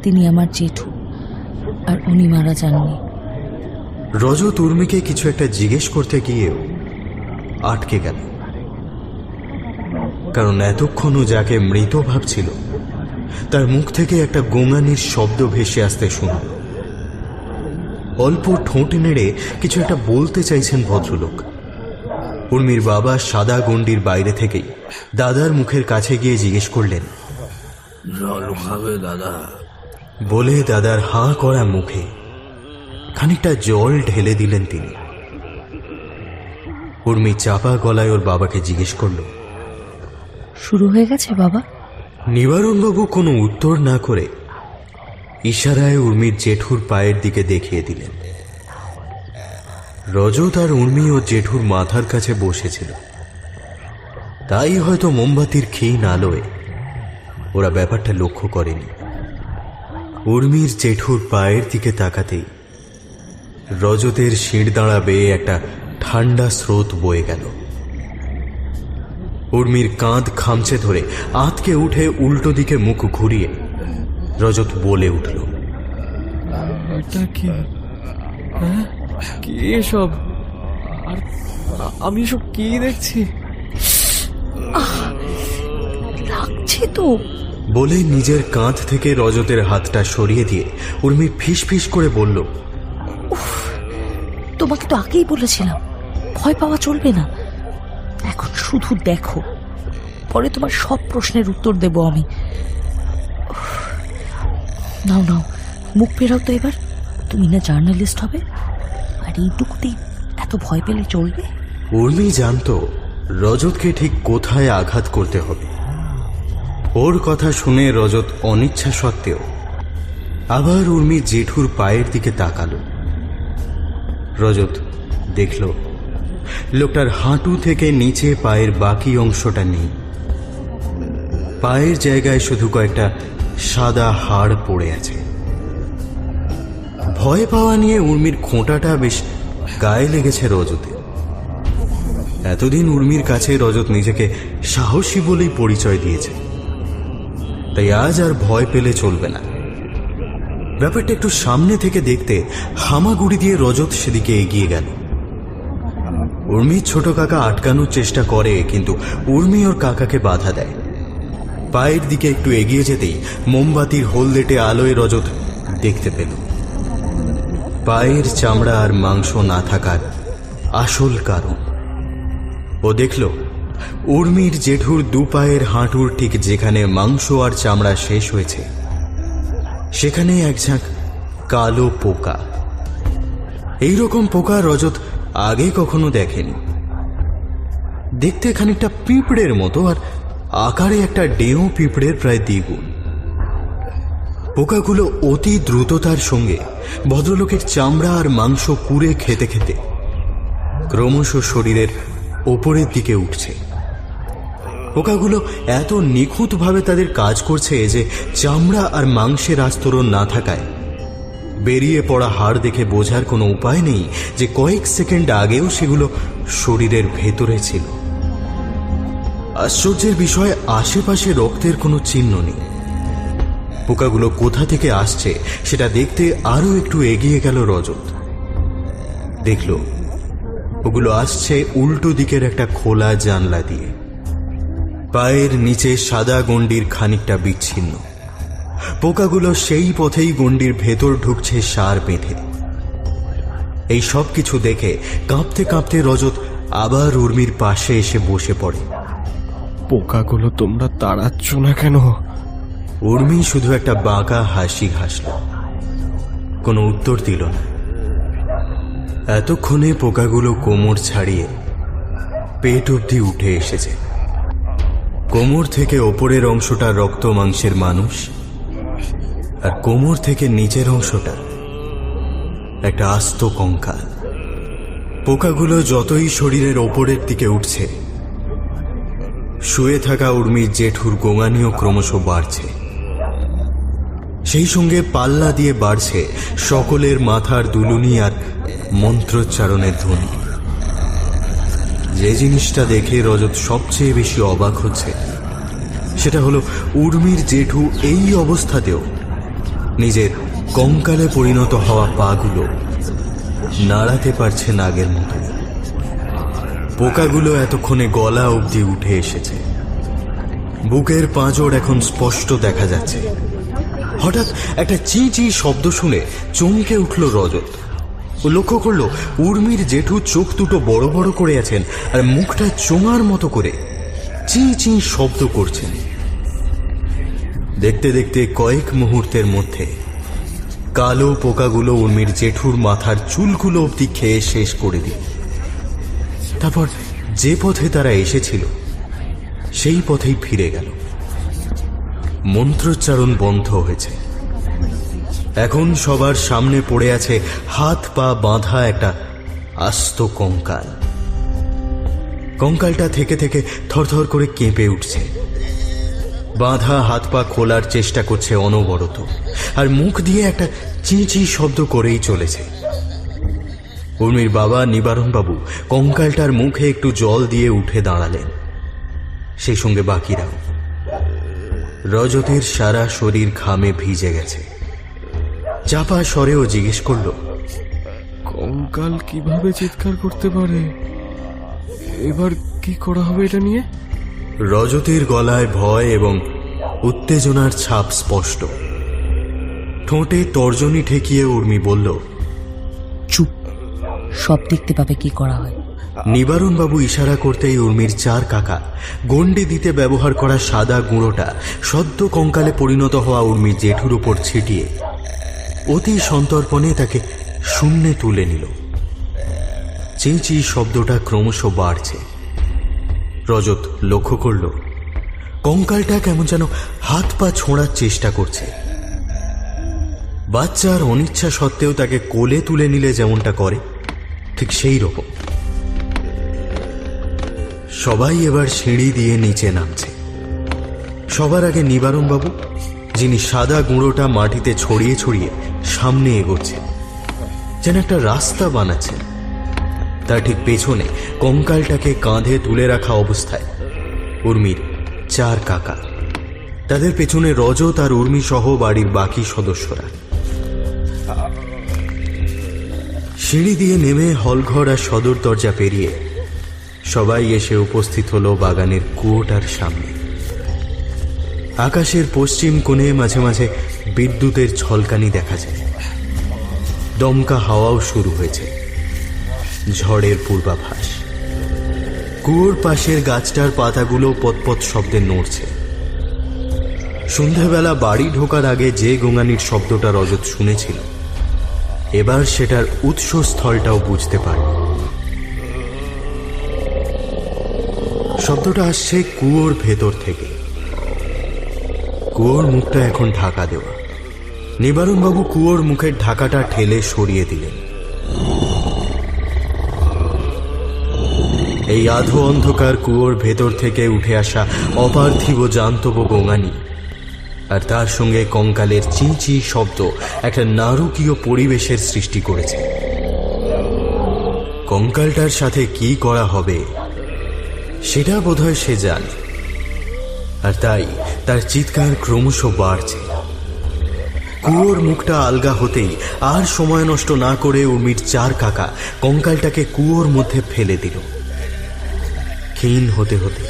তিনি আমার জেঠু, আর উনি মারা যাননি। রজত উর্মিকে কিছু একটা জিজ্ঞেস করতে গিয়েও আটকে গেল, কারণ এতক্ষণও যাকে মৃত ভাবছিল তার মুখ থেকে একটা গোঙানির শব্দ ভেসে আসতে শুনল। অল্প ঠোঁট নেড়ে কিছু একটা বলতে চাইছেন ভদ্রলোক। উর্মির বাবা সাদা গণ্ডির বাইরে থেকেই দাদার মুখের কাছে গিয়ে জিজ্ঞেস করলেন, জল খাবে দাদা? বলে দাদার হাঁ করা মুখে খানিকটা জল ঢেলে দিলেন তিনি। উর্মি চাপা গলায় ওর বাবাকে জিজ্ঞেস করল, শুরু হয়ে গেছে বাবা? নিবারণবাবু কোনো উত্তর না করে ইশারায় উর্মির জেঠুর পায়ের দিকে দেখিয়ে দিলেন। রজত আর উর্মি ও জেঠুর মাথার কাছে বসেছিল, তাই হয়তো মোমবাতির ক্ষীণ আলোয় ওরা ব্যাপারটা লক্ষ্য করেনি। উর্মির জেঠুর পায়ের দিকে তাকাতেই রজতের শিরদাঁড়া বেয়ে একটা ঠান্ডা স্রোত বয়ে গেল। উর্মির কাঁধ খামচে ধরে আঁতকে উঠে উল্টো দিকে মুখ ঘুরিয়ে রজত বলে উঠল, এটা কি? হ্যাঁ, কি এসব? আর আমি এসব কি দেখছি? লাগছে তো। বলে নিজের কাঁধ থেকে রজতের হাতটা সরিয়ে দিয়ে উর্মি ফিস ফিস করে বলল, তোমাকে তো আগেই বলেছিলাম ভয় পাওয়া চলবে না। এখন শুধু দেখো, পরে তোমার সব প্রশ্নের উত্তর দেব আমি। নাও নাও, মুখ ফেরাও তো এবার। তুমি না জার্নালিস্ট হবে, আর এইটুকুতেই এত ভয় পেলে চলবে? উর্মি জানত রজতকে ঠিক কোথায় আঘাত করতে হবে। ওর কথা শুনে রজত অনিচ্ছা সত্ত্বেও আবার উর্মি জেঠুর পায়ের দিকে তাকালো। রজত দেখল লোকটার হাঁটু থেকে নিচে পায়ের বাকি অংশটা নেই। পায়ের জায়গায় শুধু কয়েকটা সাদা হাড় পড়ে আছে। ভয় পাওয়া নিয়ে উর্মির খোঁটাটা বেশ গায়ে লেগেছে রজতে। এতদিন উর্মির কাছে রজত নিজেকে সাহসী বলেই পরিচয় দিয়েছে, তাই আজ আর ভয় পেলে চলবে না। ব্যাপারটা একটু সামনে থেকে দেখতে হামাগুড়ি দিয়ে রজত সেদিকে এগিয়ে গেল। উর্মির ছোট কাকা আটকানোর চেষ্টা করে, কিন্তু উর্মি ওর কাকাকে বাধা দেয়। পায়ের দিকে একটু এগিয়ে যেতেই মোমবাতির হলদেটে আলোয় রজত দেখতে পেল পায়ের চামড়া আর মাংস না থাকার আসল কারণ। ও দেখল উর্মির জেঠুর দু পায়ের হাঁটুর ঠিক যেখানে মাংস আর চামড়া শেষ হয়েছে সেখানে এক ঝাঁক কালো পোকা। এইরকম পোকা রজত আগে কখনো দেখেনি। দেখতে খানিকটা পিঁপড়ের মতো, আর আকারে একটা ডেও পিঁপড়ের প্রায় দ্বিগুণ। পোকাগুলো অতি দ্রুততার সঙ্গে ভদ্রলোকের চামড়া আর মাংস কুড়ে খেতে খেতে ক্রমশ শরীরের ওপরের দিকে উঠছে। পোকাগুলো এত নিখুঁতভাবে তাদের কাজ করছে যে চামড়া আর মাংসের আস্তরণ না থাকায় বেরিয়ে পড়া হাড় দেখে বোঝার কোনো উপায় নেই যে কয়েক সেকেন্ড আগেও সেগুলো শরীরের ভেতরে ছিল। আশ্চর্যের বিষয়, আশেপাশে রক্তের কোনো চিহ্ন নেই। পোকাগুলো কোথা থেকে আসছে সেটা দেখতে আরো একটু এগিয়ে গেল রজত। দেখল ওগুলো আসছে উল্টো দিকের একটা খোলা জানলা দিয়ে। পায়ের নিচে সাদা গণ্ডির খানিকটা বিচ্ছিন্ন। পোকাগুলো সেই পথেই গণ্ডির ভেতর ঢুকছে সার বেঁধে। এই সব কিছু দেখে কাঁপতে কাঁপতে রজত আবার উর্মির পাশে এসে বসে পড়ে। পোকাগুলো তোমরা তাড়াচ্ছ না কেন? উর্মি শুধু একটা বাঁকা হাসি হাসল, কোনো উত্তর দিল না। এতক্ষণে পোকাগুলো কোমর ছাড়িয়ে পেট অবধি উঠে এসেছে। কোমর থেকে ওপরের অংশটা রক্ত মাংসের মানুষ, আর কোমর থেকে নিচের অংশটা একটা আস্ত কঙ্কাল। পোকাগুলো যতই শরীরের ওপরের দিকে উঠছে, শুয়ে থাকা উর্মির জেঠুর গোঙানিও ক্রমশ বাড়ছে। সেই সঙ্গে পাল্লা দিয়ে বাড়ছে সকলের মাথার দুলুনি আর মন্ত্রোচ্চারণের ধ্বনি। যে জিনিসটা দেখে রজত সবচেয়ে বেশি অবাক হচ্ছে সেটা হলো উর্মির জেঠু এই অবস্থাতেও নিজের কঙ্কালে পরিণত হওয়া পাগুলো নাড়াতে পারছে নাগের মতো। পোকাগুলো এতক্ষণে গলা অবধি উঠে এসেছে, বুকের পাঁজর এখন স্পষ্ট দেখা যাচ্ছে। হঠাৎ একটা চি চি শব্দ শুনে চমকে উঠল রজত। ও লক্ষ্য করল উর্মির জেঠু চোখ দুটো বড় বড় করে আছেন আর মুখটা চোঙার মতো করে চি চি শব্দ করছেন। দেখতে দেখতে কয়েক মুহূর্তের মধ্যে কালো পোকাগুলো উর্মির জেঠুর মাথার চুলগুলো অবধি খেয়ে শেষ করে দিল। তারপর যে পথে তারা এসেছিল সেই পথেই ফিরে গেল। মন্ত্রোচ্চারণ বন্ধ হয়েছে। এখন সবার সামনে পড়ে আছে হাত পা বাঁধা একটা আস্ত কঙ্কাল। কঙ্কালটা থেকে থেকে থরথর করে কেঁপে উঠছে। বাঁধা হাত পা খোলার চেষ্টা করছে অনবরত, আর মুখ দিয়ে একটা চি চি শব্দ করেই চলেছে। উর্মির বাবা নিবারণবাবু কঙ্কালটার মুখে একটু জল দিয়ে উঠে দাঁড়ালেন, সেই সঙ্গে বাকিরাও। রজতের সারা শরীর ঘামে ভিজে গেছে। চাপা স্বরেও জিজ্ঞেস করল, কঙ্কাল কিভাবে চিৎকার করতে পারে? এবার কি করা হবে এটা নিয়ে? রজতের গলায় ভয় এবং উত্তেজনার ছাপ স্পষ্ট। ঠোঁটে তর্জনী ঠেকিয়ে উর্মি বলল, চুপ, সব দেখতে পাবে কি করা হয়। নিবারণবাবু ইশারা করতেই উর্মির চার কাকা গন্ডি দিতে ব্যবহার করা সাদা গুঁড়োটা সদ্য কঙ্কালে পরিণত হওয়া উর্মির জেঠুর উপর ছিটিয়ে অতি সন্তর্পণে তাকে শূন্যে তুলে নিল। চেঁচি শব্দটা ক্রমশ বাড়ছে। রজত লক্ষ্য করল কঙ্কালটা কেমন যেন হাত পা ছোঁড়ার চেষ্টা করছে। বাচ্চার অনিচ্ছা সত্ত্বেও তাকে কোলে তুলে নিলে যেমনটা করে, ঠিক সেই রকম। সবাই এবার সিঁড়ি দিয়ে নিচে নামছে। সবার আগে নিবারণবাবু, যিনি সাদা গুঁড়োটা মাটিতে ছড়িয়ে ছড়িয়ে সামনে এগোচ্ছে, যেন একটা রাস্তা বানাচ্ছেন। তার ঠিক পেছনে কঙ্কালটাকে কাঁধে তুলে রাখা অবস্থায় উর্মির চার কাকা, তাদের পেছনে রজত আর উর্মি সহ বাড়ির বাকি সদস্যরা। সিঁড়ি দিয়ে নেমে হলঘর আর সদর দরজা পেরিয়ে সবাই এসে উপস্থিত হলো বাগানের কুয়োটার সামনে। আকাশের পশ্চিম কোণে মাঝে মাঝে বিদ্যুতের ঝলকানি দেখা যায়। দমকা হাওয়াও শুরু হয়েছে, ঝড়ের পূর্বাভাস। কুয়োর পাশের গাছটার পাতাগুলো পতপত শব্দে নড়ছে। সন্ধ্যাবেলা বাড়ি ঢোকার আগে যে গোঙানির শব্দটা রজত শুনেছিল, এবার সেটার উৎসস্থলটাও বুঝতে পারল। শব্দটা আসছে কুয়োর ভেতর থেকে। কুয়োর মুখটা এখন ঢাকা দেওয়া। নিবারণবাবু কুয়োর মুখের ঢাকাটা ঠেলে সরিয়ে দিলেন। এই আধো অন্ধকার কুয়োর ভেতর থেকে উঠে আসা অপার্থিব জান্তব গোঙানি আর তার সঙ্গে কঙ্কালের চি চি শব্দ একটা নারকীয় পরিবেশের সৃষ্টি করেছে। কঙ্কালটার সাথে কি করা হবে সেটা বোধহয় সে জানে, আর তাই তার চিৎকার ক্রমশ বাড়ছে। কুয়োর মুখটা আলগা হতেই আর সময় নষ্ট না করে উর্মির চার কাকা কঙ্কালটাকে কুয়োর মধ্যে ফেলে দিল। ক্ষীণ হতে হতে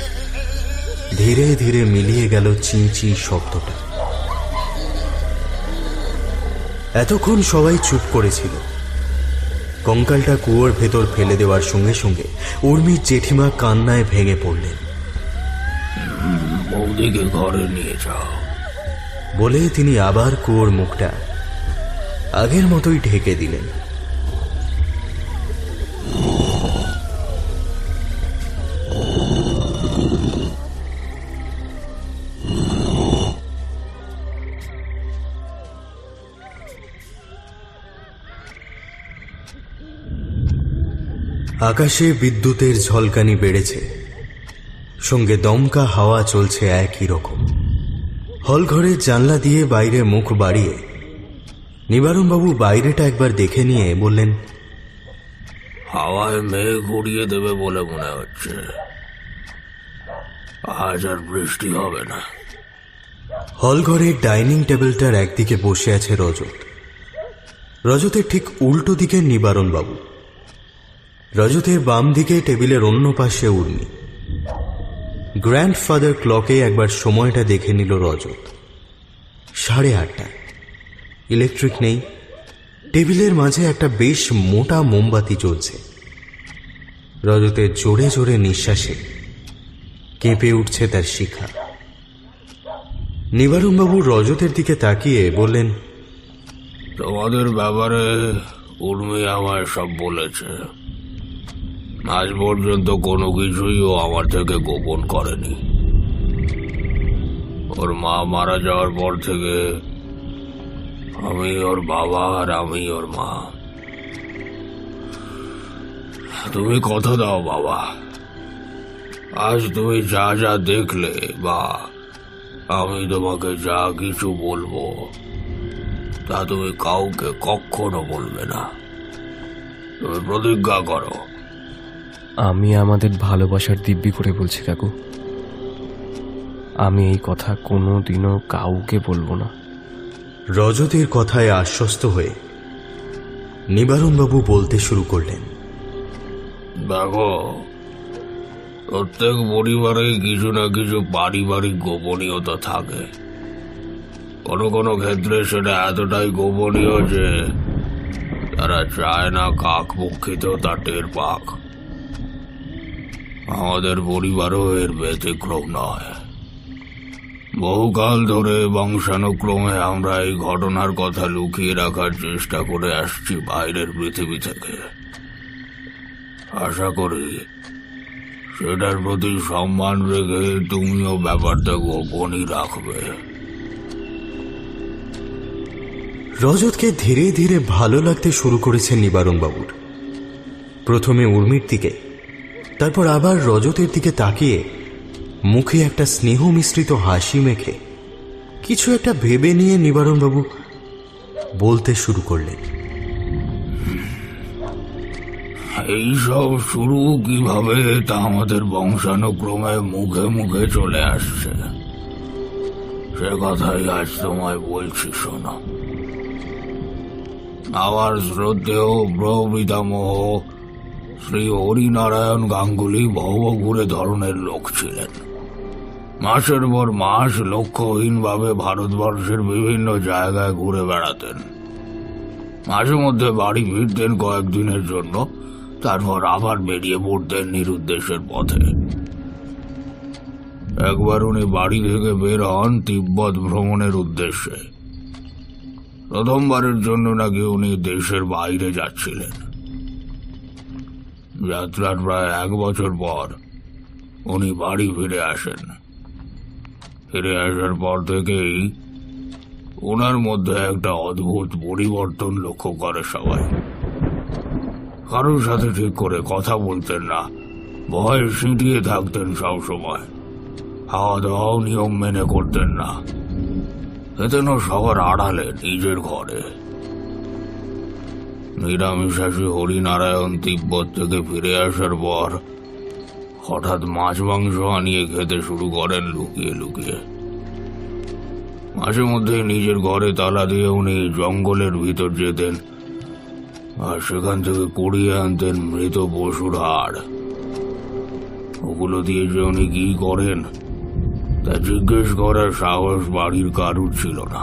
ধীরে ধীরে মিলিয়ে গেল চি চি শব্দটা। এতক্ষণ সবাই চুপ করেছিল। কঙ্কালটা কুয়োর ভেতর ফেলে দেওয়ার সঙ্গে সঙ্গে উর্মির জেঠিমা কান্নায় ভেঙে পড়লেন। বৌদিকে ঘরে নিয়ে যাও বলে তিনি আবার কুয়োর মুখটা আগের মতোই ঢেকে দিলেন। আকাশে বিদ্যুতের ঝলকানি বেড়েছে, সঙ্গে দমকা হাওয়া চলছে একই রকম। হলঘরের জানলা দিয়ে বাইরে মুখ বাড়িয়ে নিবারণবাবু বাইরেটা একবার দেখে নিয়ে বললেন, হাওয়ায় মেঘ উড়িয়ে দেবে বলে মনে হচ্ছে। আজ আর বৃষ্টি হবে না। হলঘরের ডাইনিং টেবিলটার একদিকে বসে আছে রজত, রজতের ঠিক উল্টো দিকে নিবারণবাবু, রজতের বাম দিকে টেবিলের অন্য পাশে উর্মি। গ্র্যান্ডফাদার ক্লকে একবার সময়টা দেখে নিল রজত। 8:30। ইলেকট্রিক নেই। টেবিলের মাঝে একটা বেশ মোটা মোমবাতি জ্বলছে। রজতের জোরে জোরে নিঃশ্বাসে কেঁপে উঠছে তার শিখা। নিবারণবাবু রজতের দিকে তাকিয়ে বললেন, তোমাদের ব্যাপারে উর্মি আমায় সব বলেছে। আজ পর্যন্ত কোনো কিছুই ও আমার থেকে গোপন করেনি। ওর মা মারা যাওয়ার পর থেকে আমি ওর বাবা আর আমি ওর মা। তুমি কথা দাও বাবা, আজ তুমি যা যা দেখলে বা আমি তোমাকে যা কিছু বলবো তা তুমি কাউকে কখনো বলবে না। তুমি প্রতিজ্ঞা করো। আমি আমাদের ভালোবাসার দিব্যি করে বলছি কাকু, আমি এই কথা কোনো দিনও কাউকে বলবো না। রজতের কথায় আশ্বস্ত হয়ে নিবারণবাবু বলতে শুরু করলেন, দেখো, প্রত্যেক পরিবারে কিছু না কিছু পারিবারিক গোপনীয়তা থাকে। কোনো কোনো ক্ষেত্রে সেটা এতটাই গোপনীয় যে তারা চায় না কাক পক্ষিতেও তা টের পাক। আমাদের পরিবারও এর ব্যতিক্রম নয়। বহুকাল ধরে বংশানুক্রমে আমরা এই ঘটনার কথা লুকিয়ে রাখার চেষ্টা করে আসছি বাইরের পৃথিবী থেকে। আশা করি সেটার প্রতি সম্মান রেখে তুমিও ব্যাপারটা গোপনই রাখবে। রজতকে ধীরে ধীরে ভালো লাগতে শুরু করেছে নিবারণবাবুর। প্রথমে উর্মির দিকে, তারপর আবার রজতের দিকে তাকিয়ে মুখে একটা স্নেহ মিশ্রিত হাসি মেখে কিছু একটা ভেবে নিয়ে নিবারণবাবু বলতে শুরু করলেন, এইসব শুরু কিভাবে তা আমাদের বংশানুক্রমে মুখে মুখে চলে আসছে, সে কথাই আজ তোমায় বলছি শোনো। আমার শ্রদ্ধেয় প্রপিতামহ শ্রী হরিনারায়ণ গাঙ্গুলি ভবঘুরে ধরনের লোক ছিলেন। মাসের পর মাস লক্ষ্যহীনভাবে ভারতবর্ষের বিভিন্ন জায়গায় ঘুরে বেড়াতেন। মাঝে মধ্যে বাড়ি ফিরতেন কয়েকদিনের জন্য, তারপর আবার বেরিয়ে পড়তেন নিরুদ্দেশের পথে। একবার উনি বাড়ি থেকে বের হন তিব্বত ভ্রমণের উদ্দেশ্যে। প্রথমবারের জন্য নাকি উনি দেশের বাইরে যাচ্ছিলেন। যাত্রার প্রায় 1 বছর পর উনি বাড়ি ফিরে আসেন। ফিরে আসার পর থেকেই ওনার মধ্যে একটা অদ্ভুত পরিবর্তন লক্ষ্য করে সবাই। কারোর সাথে ঠিক করে কথা বলতেন না, ভয়ে সিঁটিয়ে থাকতেন সবসময়। খাওয়া দাওয়াও নিয়ম মেনে করতেন না, এতেন সবার আড়ালে নিজের ঘরে। নিরামিষাসী হরিনারায়ণ তিব্বত থেকে ফিরে আসার পর হঠাৎ মাছ মাংস আনিয়ে খেতে শুরু করেন লুকিয়ে লুকিয়ে। মাঝে মধ্যে নিজের ঘরে তালা দিয়ে উনি জঙ্গলের ভিতর যেতেন আর সেখান থেকে কুড়িয়ে আনতেন মৃত পশুর হাড়। ওগুলো দিয়ে যে উনি কি করেন তা জিজ্ঞেস করার সাহস বাড়ির কারুর ছিল না।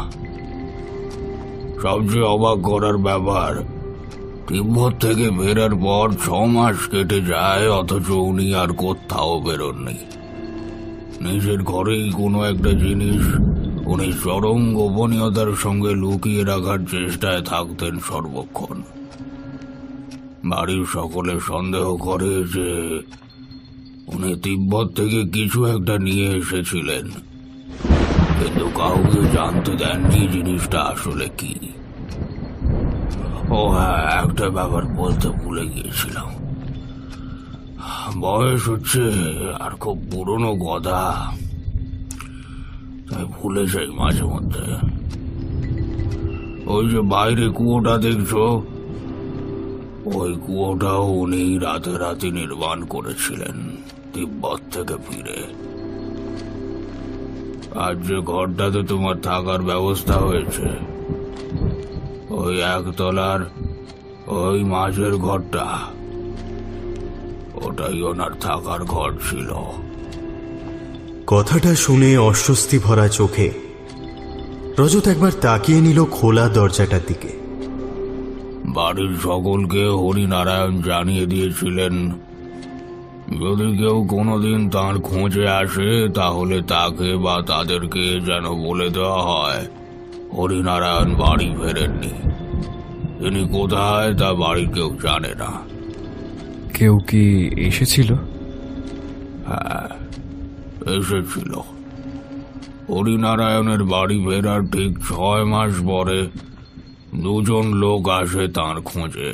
সবচেয়ে অবাক করার ব্যাপার, তিব্বত থেকে ফেরার পর 6 মাস কেটে যায়, অথচ উনি আর কোথাও বেরোননি। নিজের ঘরেই কোনো একটা জিনিস উনি চরম গোপনীয়তার সঙ্গে লুকিয়ে রাখার চেষ্টায় থাকতেন সর্বক্ষণ। বাড়ির সকলে সন্দেহ করে যে উনি তিব্বত থেকে কিছু একটা নিয়ে এসেছিলেন, কিন্তু কাউকে জানতে দেননি জিনিসটা আসলে কি। ও হ্যাঁ, একটা ব্যাপার বলতে ভুলে গিয়েছিলাম। বয়স হচ্ছে আর খুব পুরনো কথা, তাই ভুলে যাই মাঝে মধ্যে। ওই যে বাইরে কুয়োটা দেখছো, ওই কুয়োটাও উনি রাতারাতি নির্মাণ করেছিলেন তিব্বত থেকে ফিরে। আর যে ঘরটাতে তোমার থাকার ব্যবস্থা হয়েছে, ওই একতলার ওই মাঝের ঘরটা, ওটাই ওনার থাকার ঘর ছিল। কথাটা শুনে অস্বস্তি ভরা চোখে রজত একবার তাকিয়ে নিল খোলা দরজাটার দিকে। বাড়ির সকলকে হরিনারায়ণ জানিয়ে দিয়েছিলেন যদি কেউ কোনোদিন তার খোঁজে আসে তাহলে তাকে বা তাদেরকে যেন বলে দেওয়া হয় হরিনারায়ণ বাড়ি ফেরেননি। তিনি কোথায় তা বাড়ির কেউ জানে না। কেউ কি এসেছিল? হ্যাঁ, এসেছিল। হরিনারায়ণের বাড়ি ফেরার ঠিক 6 মাস পরে দুজন লোক আসে তাঁর খোঁজে।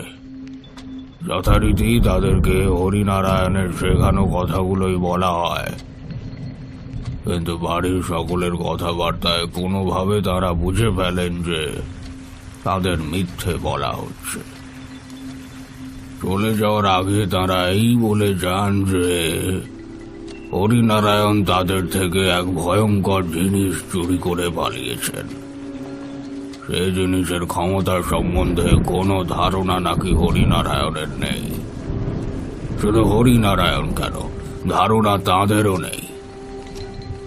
যথারীতি তাদেরকে হরিনারায়ণের শেখানো কথাগুলোই বলা হয়, কিন্তু বাড়ির সকলের কথাবার্তায় কোনোভাবে তারা বুঝে ফেলেন যে তাদের মিথ্যে বলা হচ্ছে। চলে যাওয়ার আগে তারা এই বলে যান যে হরিনারায়ণ তাদের থেকে এক ভয়ঙ্কর জিনিস চুরি করে পালিয়েছেন। সেই জিনিসের ক্ষমতা সম্বন্ধে কোনো ধারণা নাকি হরিনারায়ণের নেই। শুধু হরিনারায়ণ কেন, ধারণা তাঁদেরও নেই।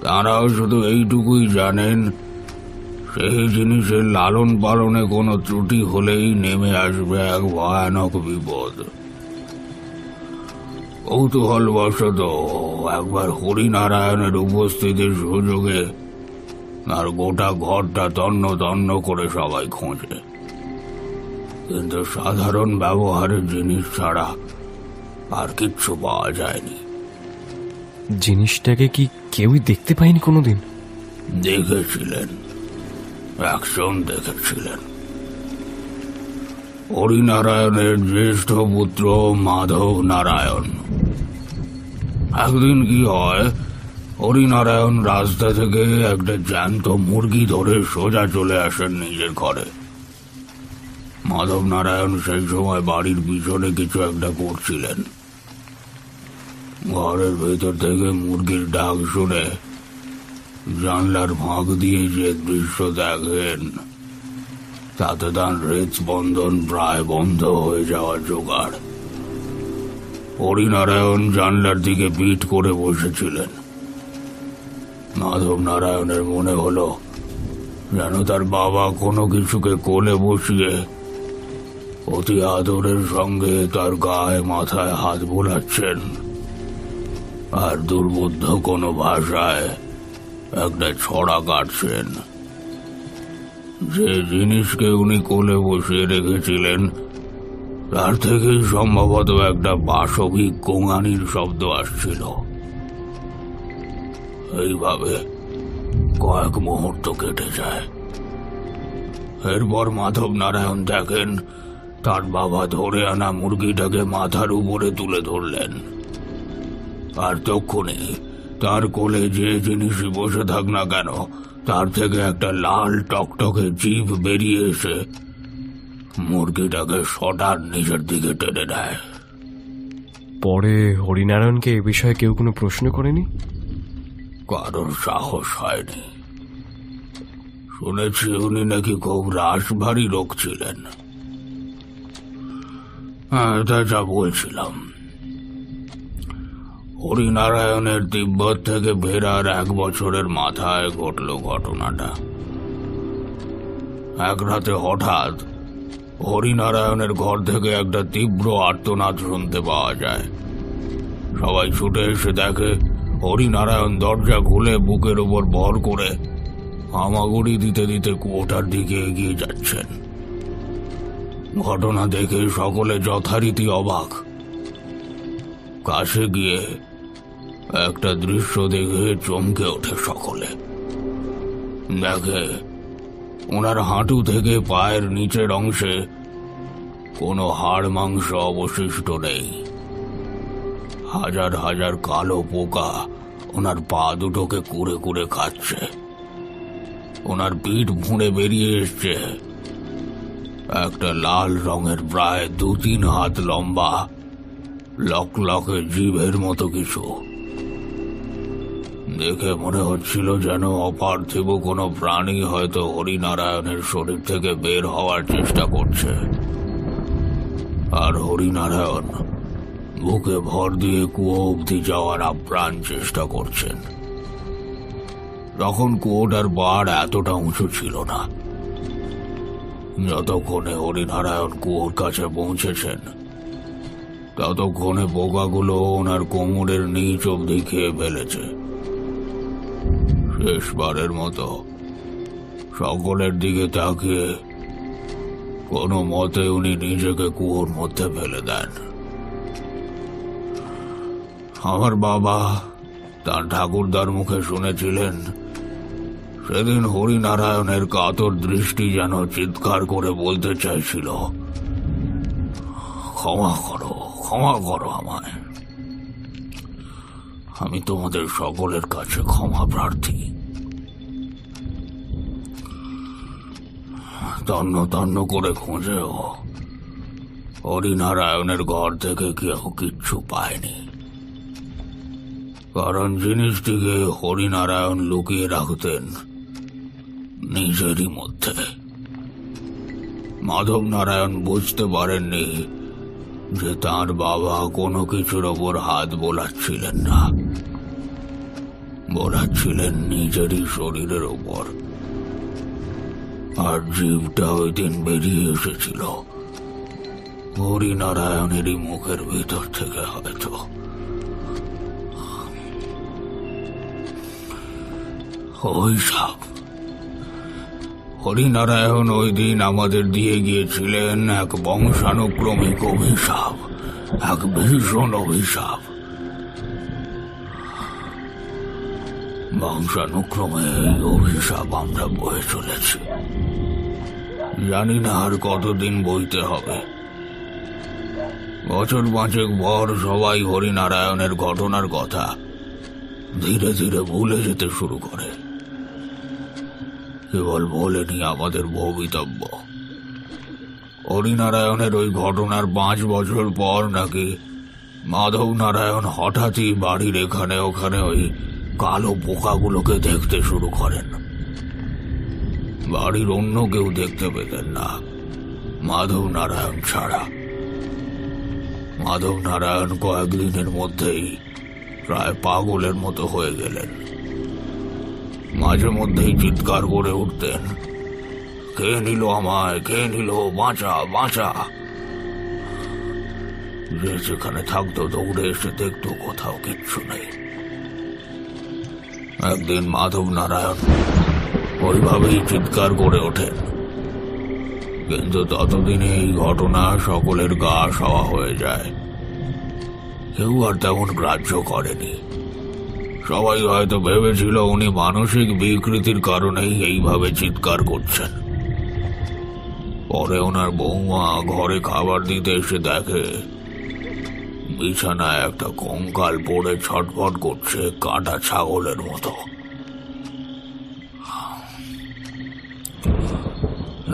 তাঁরাও শুধু এইটুকুই জানেন সেই জিনিসের লালন পালনে কোনো ত্রুটি হলেই নেমে আসবে এক ভয়ানক বিপদ। কৌতূহলবশত একবার হরিনারায়ণের উপস্থিতির সুযোগে আর গোটা ঘরটা তন্ন তন্ন করে সবাই খোঁজে, কিন্তু সাধারণ ব্যবহারের জিনিস ছাড়া আর কিচ্ছু পাওয়া যায়নি। জিনিসটাকে কি কেউই দেখতে পায়নি কোনোদিন? দেখেছিলেন, একজন দেখেছিলেন। হরিনারায়ণের জ্যেষ্ঠ পুত্র মাধব নারায়ণ। একদিন কি হয়, হরিনারায়ণ রাস্তা থেকে একটা জ্যান্ত মুরগি ধরে সোজা চলে আসেন নিজের ঘরে। মাধব নারায়ণ সেই সময় বাড়ির পিছনে কিছু একটা করছিলেন। ঘরের ভেতর থেকে মুরগির ডাক শুনে জানলার ফাঁক দিয়ে যে দৃশ্য দেখেন, তাতে তার হৃদস্পন্দন প্রায় বন্ধ হয়ে যাওয়ার জোগাড়। হরিনারায়ণ জানলার দিকে পিঠ করে বসেছিলেন। মাধব নারায়ণের মনে হলো যেন তার বাবা কোনো কিছুকে কোলে বসিয়ে অতি আদরের সঙ্গে তার গায়ে মাথায় হাত বোলাচ্ছেন আর দুর্বোধ্য কোনো ভাষায় একটা ছড়া কাটছেন। যে জিনিসকে উনি কোলে বসিয়ে রেখেছিলেন তার থেকেই সম্ভবত একটা পাশবিক গোঙানির শব্দ আসছিল। এইভাবে কয়েক মুহূর্ত কেটে যায়। এরপর মাধব নারায়ণ দেখেন তার বাবা ধরে আনা মুরগিটাকে মাথার উপরে তুলে ধরলেন, আর তক্ষুনি তার কোলে যে জিনিসই বসে থাক না কেন তার থেকে একটা লাল টকটকে জিভ বেরিয়ে এসে মুরগিটাকে সটার নিজের দিকে টেনে নেয়। পরে হরিনারায়ণকে এ বিষয়ে কেউ কোনো প্রশ্ন করেনি? কারোর সাহস হয়নি। শুনেছি উনি নাকি খুব রাশভারী লোক ছিলেন। হ্যাঁ, তা যা বলছিলাম, হরিনারায়ণের তিব্বত থেকে ফেরার 1 বছরের মাথায় ঘটল ঘটনাটা। এক রাতে হঠাৎ হরিনারায়ণের ঘর থেকে একটা তীব্র আর্তনাদ শুনতে পাওয়া যায়। সবাই ছুটে এসে দেখে হরিনারায়ণ দরজা খুলে বুকের উপর ভর করে হামাগুড়ি দিতে দিতে কুয়োটার দিকে এগিয়ে যাচ্ছেন। ঘটনা দেখে সকলে যথারীতি অবাক। কাছে গিয়ে একটা দৃশ্য দেখে চমকে ওঠে সকলে। দেখে ওনার হাঁটু থেকে পায়ের নিচের অংশে কোনো হাড় মাংস অবশিষ্ট নেই। হাজার হাজার কালো পোকা ওনার পা দুটোকে কুড়ে কুড়ে খাচ্ছে। ওনার পিঠ ভুঁড়ে বেরিয়ে এসছে। একটা লাল রঙের প্রায় 2-3 হাত লম্বা লকলকে জীবের মতো কিছু। দেখে মনে হচ্ছিল যেন অপার্থিব কোনো প্রাণী হয়তো হরিনারায়ণের শরীর থেকে বের হওয়ার চেষ্টা করছে, আর হরিনারায়ণ বুকে ভর দিয়ে কুয়ো অবধি যাওয়ার আপ্রাণ চেষ্টা করছেন। তখন কুয়োটার পাড় এতটা উঁচু ছিল না। যতক্ষণে হরিনারায়ণ কুয়োর কাছে পৌঁছেছেন ততক্ষণে পোকাগুলো ওনার কোমরের নিচ অবধি খেয়ে ফেলেছে। শেষবারের মতো সকলের দিকে তাকিয়ে কোনো মতে উনি নিজেকে কুয়োর মধ্যে ফেলে দেন। আমার বাবা তার ঠাকুরদার মুখে শুনেছিলেন, সেদিন হরিনারায়ণের কাতর দৃষ্টি যেন চিৎকার করে বলতে চাইছিল, ক্ষমা করো, ক্ষমা করো আমায়, আমি তোমাদের সকলের কাছে ক্ষমা প্রার্থী। তন্ন তন্ন করে খুঁজেও হরিনারায়ণের ঘর থেকে কেউ কিচ্ছু পায়নি, কারণ জিনিসটিকে হরিনারায়ণ লুকিয়ে রাখতেন নিজেরই মধ্যে। মাধব নারায়ণ বুঝতে পারেননি যে তার বাবা কোনো কিছুর ওপর হাত বোলাচ্ছিলেন না, বোলাচ্ছিলেন নিজেরই শরীরের ওপর। আর জীবটা ওই দিন বেরিয়ে এসেছিল হরিনারায়ণেরই মুখের ভিতর থেকে হয়তো। অভিশাপ। হরিনারায়ণ ওই দিন আমাদের দিয়ে গিয়েছিলেন এক বংশানুক্রমিক অভিশাপ, এক ভীষণ অভিশাপ। বংশানুক্রমে এই অভিশাপ আমরা বয়ে চলেছি, জানি না আর কতদিন বইতে হবে। বছর 5 পর সবাই হরিনারায়ণের ঘটনার কথা ধীরে ধীরে ভুলে যেতে শুরু করে। কেবল বলেনি আমাদের ভবিতব্য। হরিনারায়ণের ওই ঘটনার 5 বছর পর নাকি মাধব নারায়ণ হঠাৎই বাড়ির এখানে ওখানে ওই কালো পোকাগুলোকে দেখতে শুরু করেন। বাড়ির অন্য কেউ দেখতে পেতেন না, মাধব নারায়ণ ছাড়া। মাধব নারায়ণ কয়েকদিনের মধ্যেই প্রায় পাগলের মতো হয়ে গেলেন। মাঝে মধ্যেই চিৎকার করে উঠতেন, কে নিল আমায়, কে নিল, বাঁচা বাঁচা। যে যেখানে থাকতো দৌড়ে এসে দেখতো কোথাও কিচ্ছু নেই। একদিন মাধব নারায়ণ ওইভাবেই চিৎকার করে ওঠেন, কিন্তু ততদিনে এই ঘটনা সকলের গা সওয়া হয়ে যায়। কেউ আর তেমন গ্রাহ্য করেনি। সবাই হয়তো ভেবেছিল উনি মানসিক বিকৃতির কারণেই এইভাবে চিৎকার করছেন। পরে ওনার বৌমা ঘরে খাবার দিতে এসে দেখে বিছানায় একটা কঙ্কাল পড়ে ছটফট করছে কাটা ছাগলের মতো।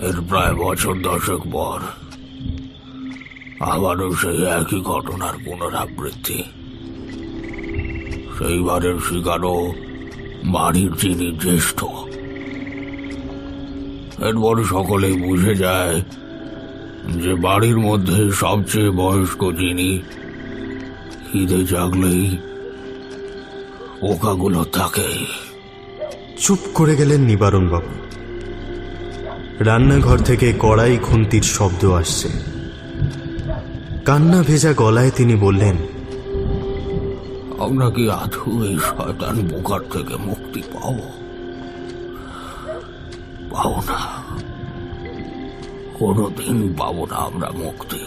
এর প্রায় বছর 10 পর আবারও সেই একই ঘটনার পুনরাবৃত্তি। সেইবারের শিকারও বাড়ির যিনি জ্যেষ্ঠ। এরপর সকলেই বুঝে যায় যে বাড়ির মধ্যে সবচেয়ে বয়স্ক যিনি, খিদে জাগলেই পোকাগুলো থাকে। চুপ করে গেলেন নিবারণবাবু। রান্নাঘর থেকে কড়াই খুন্তির শব্দ আসছে। কান্না ভেজা গলায় তিনি বললেন, আমরা কি আদৌ এই শয়তান পোকার থেকে মুক্তি পাবো? পাবো না, কোনোদিন পাবো না আমরা মুক্তি।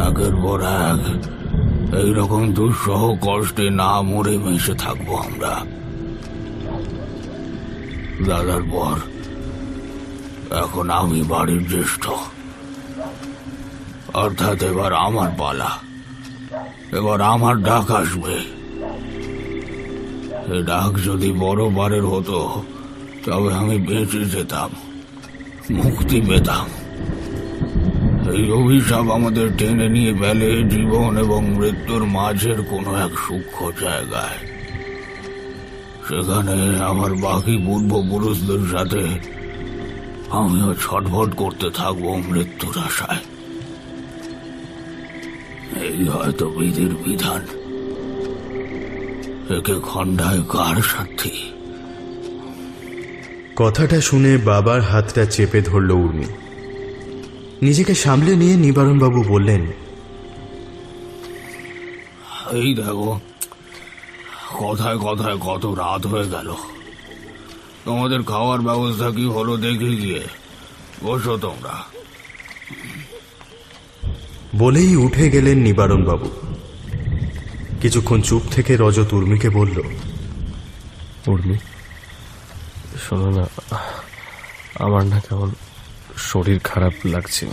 একের পর এক এইরকম দুঃসহ কষ্টে না মরে মিশে থাকবো আমরা। দাদার পর এখন আমি বাড়ির জ্যেষ্ঠ, অর্থাৎ এবার আমার পালা। এবার আমার ডাক আসবে। এ ডাক যদি বড় বারের হতো তবে আমি বেঁচে যেতাম, মুক্তি পেতাম। এই অভিশাপ আমাদের টেনে নিয়ে ফেলে জীবন এবং মৃত্যুর মাঝের কোনো এক সূক্ষ্ম জায়গায়। সেখানে আমার বাকি পূর্বপুরুষদের সাথে আমিও ছটফট করতে থাকবো মৃত্যুর আশায়। এই হয়তো বিধির বিধান। একে খণ্ডায় কার সাথী? কথাটা শুনে বাবার হাতটা চেপে ধরল উর্মি। নিজেকে সামলে নিয়ে নিবারণবাবু বললেন, এই দেখো, কথায় কথায় কত রাত হয়ে গেল। তোমাদের খাওয়ার ব্যবস্থা কি হলো দেখে গিয়ে বসো তোমরা। বলেই উঠে গেলেন নিবারণবাবু। কিছুক্ষণ চুপ থেকে রজত উর্মিকে বলল, উর্মি, শোনো না, আমার না কেমন শরীর খারাপ লাগছে,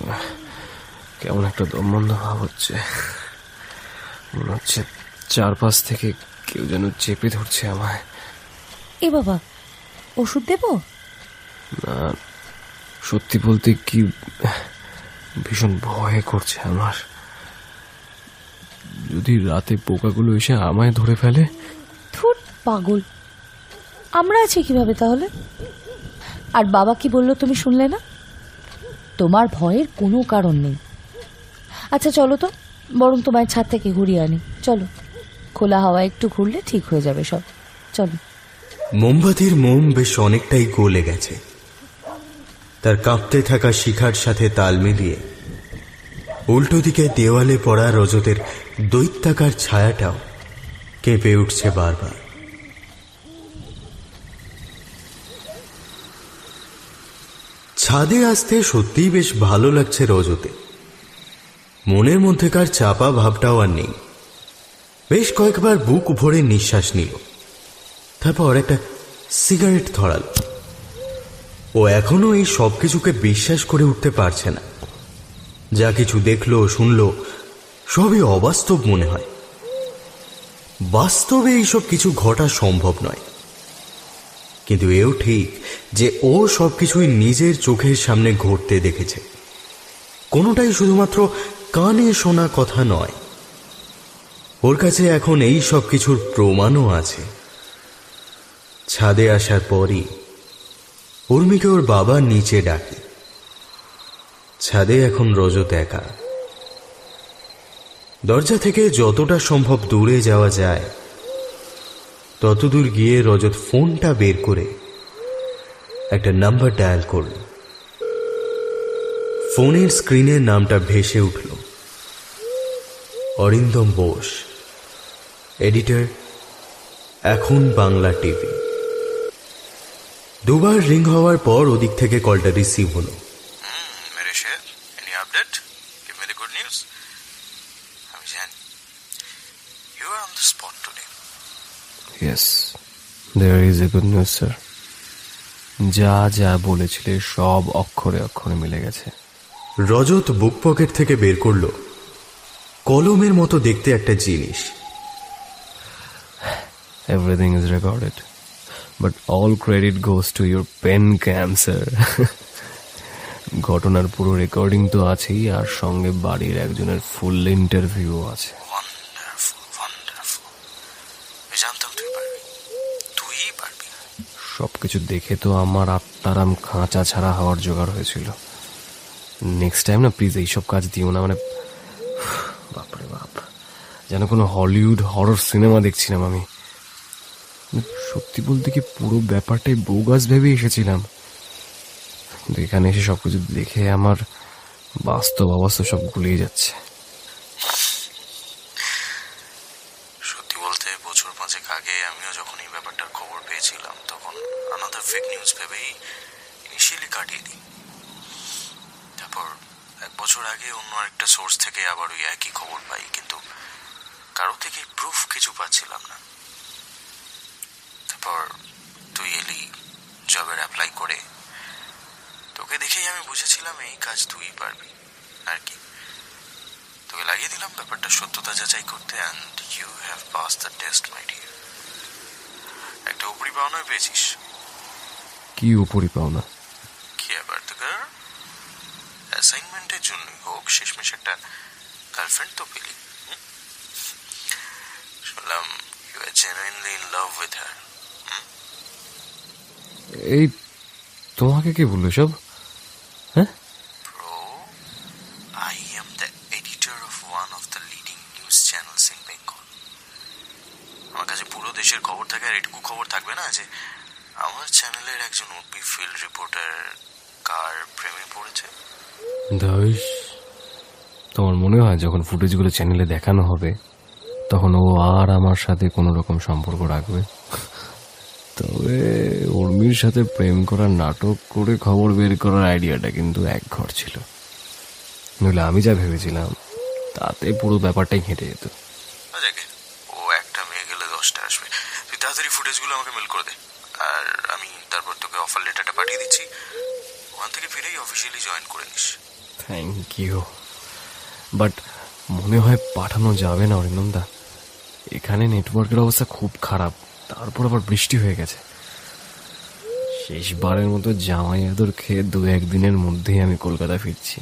কেমন একটা দমবন্ধ ভাব হচ্ছে। মনে হচ্ছে চারপাশ থেকে কেউ যেন চেপে ধরছে আমায়। এ বাবা, ওষুধ দেব? না, সত্যি বলতে কি ভীষণ ভয় করছে আমার। যদি রাতে পোকাগুলো এসে আমায় ধরে ফেলে। ধুর পাগল, আমরা আছি কিভাবে তাহলে? আর বাবা কি বললো তুমি শুনলে না? তোমার ভয়ের কোনো কারণ নেই। আচ্ছা চলো তো, বরং তোমায় ছাদ থেকে ঘুরিয়ে আনি। চলো, খোলা হাওয়া একটু ঘুরলে ঠিক হয়ে যাবে সব। চলো। মোমবাতির মোম বেশ অনেকটাই গলে গেছে। তার কাঁপতে থাকা শিখার সাথে তাল মিলিয়ে উল্টো দিকে দেওয়ালে পড়া রজতের দৈত্যাকার ছায়াটাও কেঁপে উঠছে বারবার। ছাদে আসতে সত্যিই বেশ ভালো লাগছে রজতে। মনের মধ্যেকার চাপা ভাবটাও আর নেই। বেশ কয়েকবার বুক ভরে নিঃশ্বাস নিল, তারপর একটা সিগারেট ধরাল। ও এখনো এই সব কিছুকে বিশ্বাস করে উঠতে পারছে না। যা কিছু দেখলো শুনলো সবই অবাস্তব মনে হয়। বাস্তবে এইসব কিছু ঘটা সম্ভব নয়। কিন্তু এও ঠিক যে ও সবকিছুই নিজের চোখের সামনে ঘটতে দেখেছে। কোনোটাই শুধুমাত্র কানে শোনা কথা নয়। ওর কাছে এখন এই সব কিছুর প্রমাণও আছে। ছাদে আসার পরই উর্মিকে ওর বাবা নিচে ডাকে। ছাদে এখন রজত একা। দরজা থেকে যতটা সম্ভব দূরে যাওয়া যায় ততদূর গিয়ে রজত ফোনটা বের করে একটা নাম্বার ডায়াল করল। ফোনের স্ক্রিনে নামটা ভেসে উঠল, অরিন্দম বোস, এডিটর, এখন বাংলা টিভি। দুবার রিং হওয়ার পর ওদিক থেকে কলটা রিসিভ হলো। मेरे शेर, any update? Give me the good news. আমি জানি you are on the spot today. Yes, there is a good news, sir. যা যা বলেছিলে সব অক্ষরে অক্ষরে মিলে গেছে। রজত বুক পকেট থেকে বের করল কলমের মতো দেখতে একটা জিনিস। Everything is recorded, but all credit goes to your pen cam, sir. ঘটনার পুরো রেকর্ডিং তো আছেই, আর সঙ্গে বাড়ির একজনের ফুল ইন্টারভিউ আছে। Wonderful, wonderful. আমি জানতাম তুই পারবি। সবকিছু দেখে তো আমার আত্মারাম খাঁচা ছাড়া হওয়ার জোগাড় হয়েছিল। নেক্সট টাইম না প্লিজ এইসব কাজ দিও না। মানে বাপরে বাপ, যেন কোনো হলিউড হরর সিনেমা দেখছিলাম আমি। সত্যি বলতে কি পুরো ব্যাপারটাই বোগাস ভেবে এসেছিলাম, কিন্তু এখানে এসে সবকিছু দেখে আমার বাস্তব অবস্থা সব গুলিয়ে যাচ্ছে। সত্যি বলতে বছর 5 আগে আমিও যখন এই ব্যাপারটার খবর পেয়েছিলাম তখন আনাদার ফেক নিউজ ভেবেই ইনিশিয়ালি কাটিয়ে দিই। তারপর 1 বছর আগে অন্য আরেকটা সোর্স থেকে আবার ওই একই খবর পাই, কিন্তু কারো থেকে প্রুফ কিছু পাচ্ছিলাম না। তারপর তুই এলি জবের অ্যাপ্লাই করে। তোকে দেখেই আমি বুঝেছিলাম এই কাজ তুই পারবি আর কি। তোকে লাগিয়ে দিলাম ব্যাপারটা সত্যতা যাচাই করতে, and you have pass the test my dear. একটা উপরি পাওনায় পেয়েছিস। কি উপরি পাওনা? কি আবার তোকে অ্যাসাইনমেন্টের জন্যই হোক শেষমেশ একটা গার্লফ্রেন্ড তো পেলি। শুনলাম you are genuinely in love with her. এই তোমাকে কে বললো সব? হ্যাঁ, Bro, I am the editor of one of the leading news channels in Bengal. আমার কাছে পুরো দেশের খবর থাকে, আর এটুকু খবর থাকবে না যে আমার চ্যানেলের একজন উডবি ফিল্ড রিপোর্টার কার প্রেমে পড়েছে। দাস, তোমার মনে হয় যখন ফুটেজগুলো চ্যানেলে দেখানো হবে তখন ও আর আমার সাথে কোনো রকম সম্পর্ক রাখবে? তবে উর্মির সাথে প্রেম করার নাটক করে খবর বের করার আইডিয়াটা কিন্তু একঘর ছিল। নইলে আমি যা ভেবেছিলাম তাতে পুরো ব্যাপারটাই হেঁটে যেত। দেখে ও একটা মেয়ে গেলে 10টা আসবে। তুই তাড়াতাড়ি ফুটেজগুলো আমাকে মেল করে দে, আর আমি তারপর তোকে অফার লেটারটা পাঠিয়ে দিচ্ছি। ওখান থেকে ফিরেই অফিসিয়ালি জয়েন করে নিস। থ্যাংক ইউ, বাট মনে হয় পাঠানো যাবে না অরিন্দমদা। এখানে নেটওয়ার্কের অবস্থা খুব খারাপ, তারপর আবার বৃষ্টি হয়ে গেছে। শেষবারের মতো জামাই আদর খেয়ে 2-1 দিনের মধ্যেই আমি কলকাতা ফিরছি।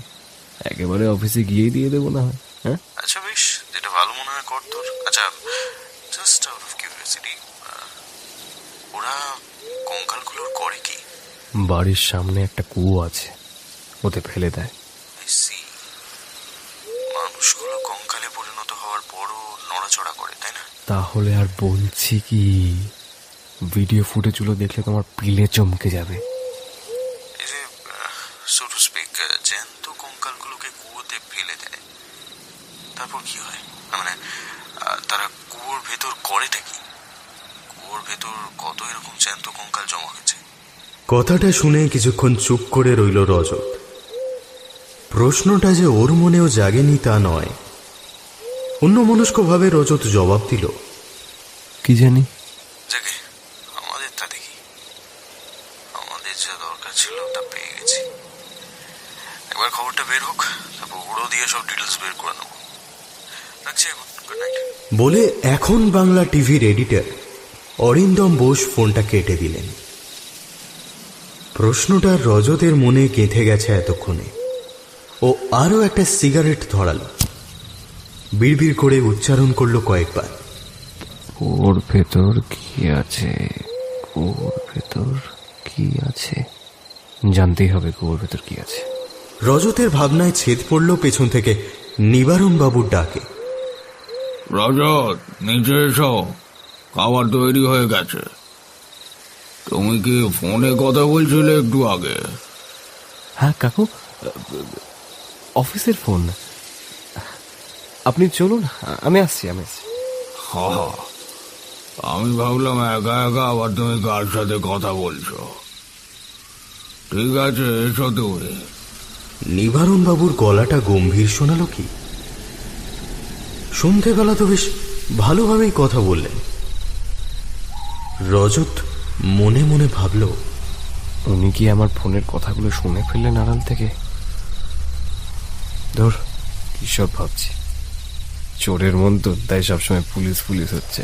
একেবারে অফিসে গিয়েই দিয়ে দেবো না হয়। হ্যাঁ, আচ্ছা বেশ, যেটা ভালো মনে হয় কর তোর। আচ্ছা, জাস্ট আউট অফ কিউরিওসিটি, ওরা কঙ্কালগুলোর করে কি? বাড়ির সামনে একটা কুয়ো আছে, ওতে ফেলে দেয়। I see. মানুষগুলো কঙ্কালে পরিণত হওয়ার পরও নড়াচড়া করে, তাই না? তাহলে আর বলছি কি, ভিডিও ফুটেজগুলো দেখলে তোমার পিলে চমকে যাবে। এই যে সো টু স্পিক জ্যান্ত কঙ্কালগুলোকে কুয়োতে ফেলে দেয়, তারপর কি হয়? মানে তারা কুয়োর ভেতর করেটা কি? কুয়োর ভেতর কত এরকম জ্যান্ত কঙ্কাল জমা হয়েছে? কথাটা শুনে কিছুক্ষণ চুপ করে রইল রজত। প্রশ্নটা যে ওর মনেও জাগেনি তা নয়। অন্যমনস্কভাবে রজত জবাব দিল, কি জানি। যাকে আমাদের তা দেখি, আমাদের যা দরকার ছিল তা পেয়ে গেছি। একবার খবরটা বের হোক, তারপর উড়ো দিয়ে সব ডিটেলস বের করে নেবো। রাখছি এখন, গুড নাইট। বলে এখন বাংলা টিভির এডিটর অরিন্দম বোস ফোনটা কেটে দিলেন। প্রশ্নটা রজতের মনে গেঁথে গেছে এতক্ষণে। ও আরো একটা সিগারেট ধরাল, বিড়বিড় করে উচ্চারণ করলো কয়েকবার, ওর ভেতর কি আছে, ওর ভেতর কি আছে, জানতেই হবে ওর ভেতর কি আছে। রজতের ভাবনায় ছেদ পড়ল পেছন থেকে নিবারণ বাবুর ডাকে। রজত, নিচে এসো, খাবার তৈরি হয়ে গেছে। তুমি কি ফোনে কথা বলছিলে একটু আগে? হ্যাঁ কাকু, অফিসের ফোন। আপনি চলুন, আমি আসছি। হা, আমি ভাবলাম একা একা আবার তুমি কার সাথে কথা বলছো। ঠিক আছে, এসো তুমি। নিবারণ বাবুর গলাটা গম্ভীর শোনালো কি? সন্ধেবেলা তো বেশ ভালোভাবেই কথা বললেন। রজত মনে মনে ভাবল, উনি কি আমার ফোনের কথাগুলো শুনে ফেললেন আড়াল থেকে? ধর, কি সব ভাবছি। চোরের মন তো, তাই সবসময় পুলিশ পুলিশ হচ্ছে।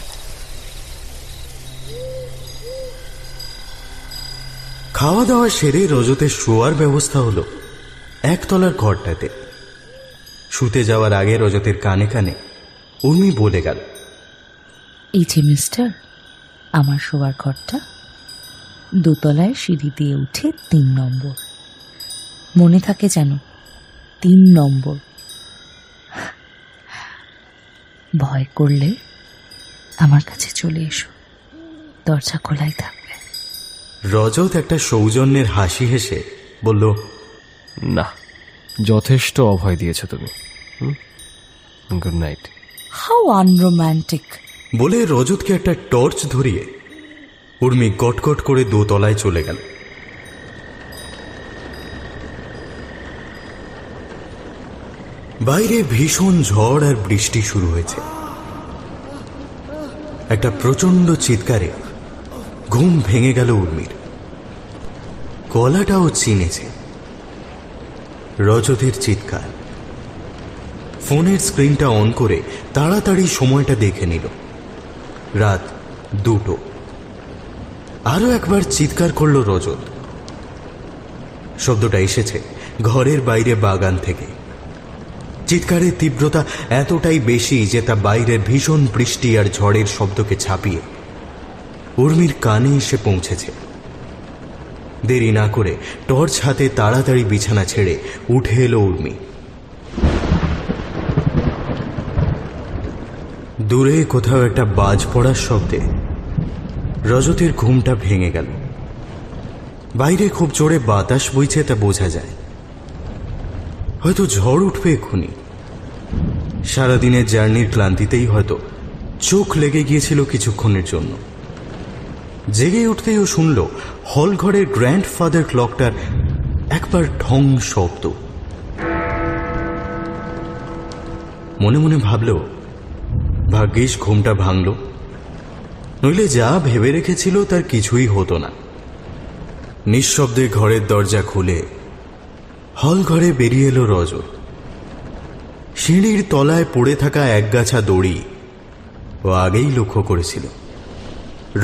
খাওয়া দাওয়া সেরে রজতের শোয়ার ব্যবস্থা হলো একতলার ঘরটাতে। শুতে যাওয়ার আগে রজতের কানে কানে উর্মি বলে গেল, এই যে মিস্টার, আমার শোয়ার ঘরটা 2তলায় সিঁড়ি দিয়ে উঠে 3 নম্বর। মনে থাকে যেন, 3 নম্বর। ভয় করলে আমার কাছে চলে এসো, দরজা খোলাই থাকবে। রজত একটা সৌজন্যের হাসি হেসে বলল, না, যথেষ্ট অভয় দিয়েছ তুমি। Good night. How unromantic. বলে রজতকে একটা টর্চ ধরিয়ে উর্মি গটগট করে 2তলায় চলে গেল। বাইরে ভীষণ ঝড় আর বৃষ্টি শুরু হয়েছে। একটা প্রচন্ড চিৎকারে ঘুম ভেঙে গেল উর্মির। গলাটাও চিনেছে, রজতের চিৎকার। ফোনের স্ক্রিনটা অন করে তাড়াতাড়ি সময়টা দেখে নিল। রাত 2টো। আরো একবার চিৎকার করল রজত। শব্দটা এসেছে ঘরের বাইরে বাগান থেকে। চিৎকারের তীব্রতা এতটাই বেশি যে তা বাইরের ভীষণ বৃষ্টি আর ঝড়ের শব্দকে ছাপিয়ে উর্মির কানে এসে পৌঁছেছে। দেরি না করে টর্চ হাতে তাড়াতাড়ি বিছানা ছেড়ে উঠে এলো উর্মি। দূরে কোথাও একটা বাজ পড়ার শব্দে রজতের ঘুমটা ভেঙে গেল। বাইরে খুব জোরে বাতাস বইছে তা বোঝা যায়। হয়তো ঝড় উঠবে এক্ষুনি। সারাদিনের জার্নির ক্লান্তিতেই হয়তো চোখ লেগে গিয়েছিল কিছুক্ষণের জন্য। জেগে উঠতেই ও শুনল হল ঘরের গ্র্যান্ডফাদার ক্লকটার একবার ঢং শব্দ। মনে মনে ভাবল, ভাগ্যিস ঘুমটা ভাঙল, নইলে যা ভেবে রেখেছিল তার কিছুই হতো না। নিঃশব্দে ঘরের দরজা খুলে হল ঘরে বেরিয়ে এলো রজত। সিঁড়ির তলায় পড়ে থাকা একগাছা দড়ি ও আগেই লক্ষ্য করেছিল।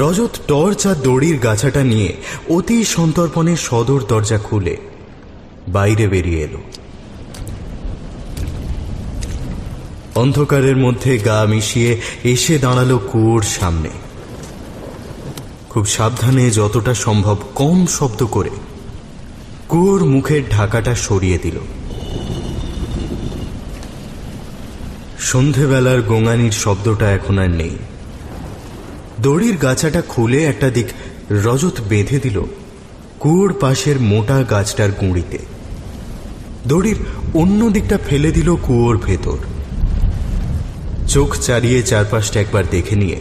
রজত টর্চ আর দড়ির গাছাটা নিয়ে অতি সন্তর্পণে সদর দরজা খুলে বাইরে বেরিয়ে এলো। অন্ধকারের মধ্যে গা মিশিয়ে এসে দাঁড়ালো কুয়োর সামনে। খুব সাবধানে, যতটা সম্ভব কম শব্দ করে কুয়োর মুখের ঢাকাটা সরিয়ে দিল। সন্ধেবেলার গোঙানির শব্দটা এখন আর নেই। দড়ির গাছাটা খুলে একটা দিক রজত বেঁধে দিল কুয়োর পাশের মোটা গাছটার গুঁড়িতে। দড়ির অন্য দিকটা ফেলে দিল কুয়োর ভেতর। চোখ চারিয়ে চারপাশটা একবার দেখে নিয়ে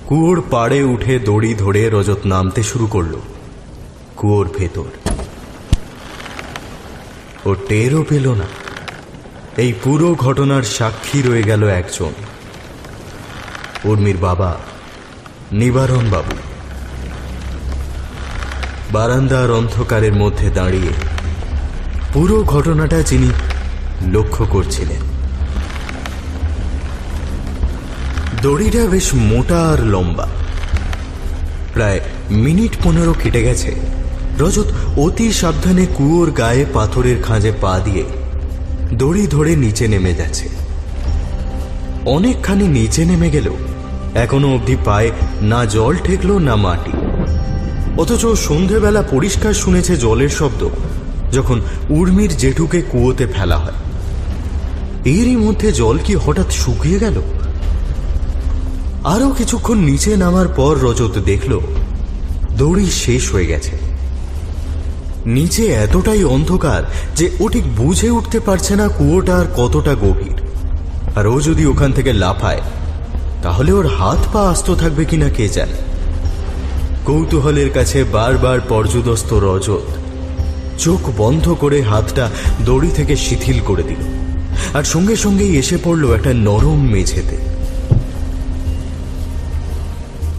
কুয়োর পাড়ে উঠে দড়ি ধরে রজত নামতে শুরু করল কুয়োর ভেতর। ও টেরও পেল না এই পুরো ঘটনার সাক্ষী রয়ে গেল একজন, উর্মির বাবা নিবারণ বাবু। বারান্দার অন্ধকারের মধ্যে দাঁড়িয়ে পুরো ঘটনাটা যিনি লক্ষ্য করছিলেন। দড়িটা বেশ মোটা আর লম্বা। প্রায় মিনিট 15 কেটে গেছে রজত অতি সাবধানে কুয়োর গায়ে পাথরের খাঁজে পা দিয়ে দড়ি ধরে নিচে নেমে যাচ্ছে। অনেকখানি নিচে নেমে গেলেও এখনো অবধি পায়ে না জল ঠেকলো না মাটি। অথচ সন্ধেবেলা পরিষ্কার শুনেছে জলের শব্দ যখন উর্মির জেঠুকে কুয়োতে ফেলা হয়। এরই মধ্যে জল কি হঠাৎ শুকিয়ে গেল? আরো কিছুক্ষণ নিচে নামার পর রজত দেখল দড়ি শেষ হয়ে গেছে। নিচে এতটাই অন্ধকার যে ও ঠিক বুঝে উঠতে পারছে না কুয়োটা আর কতটা গভীর। আর ও যদি ওখান থেকে লাফায় তাহলে ওর হাত পা আস্ত থাকবে কিনা কে জানে। কৌতূহলের কাছে বারবার পর্যুদস্ত রজত চোখ বন্ধ করে হাতটা দড়ি থেকে শিথিল করে দিল আর সঙ্গে সঙ্গেই এসে পড়ল একটা নরম মেঝেতে।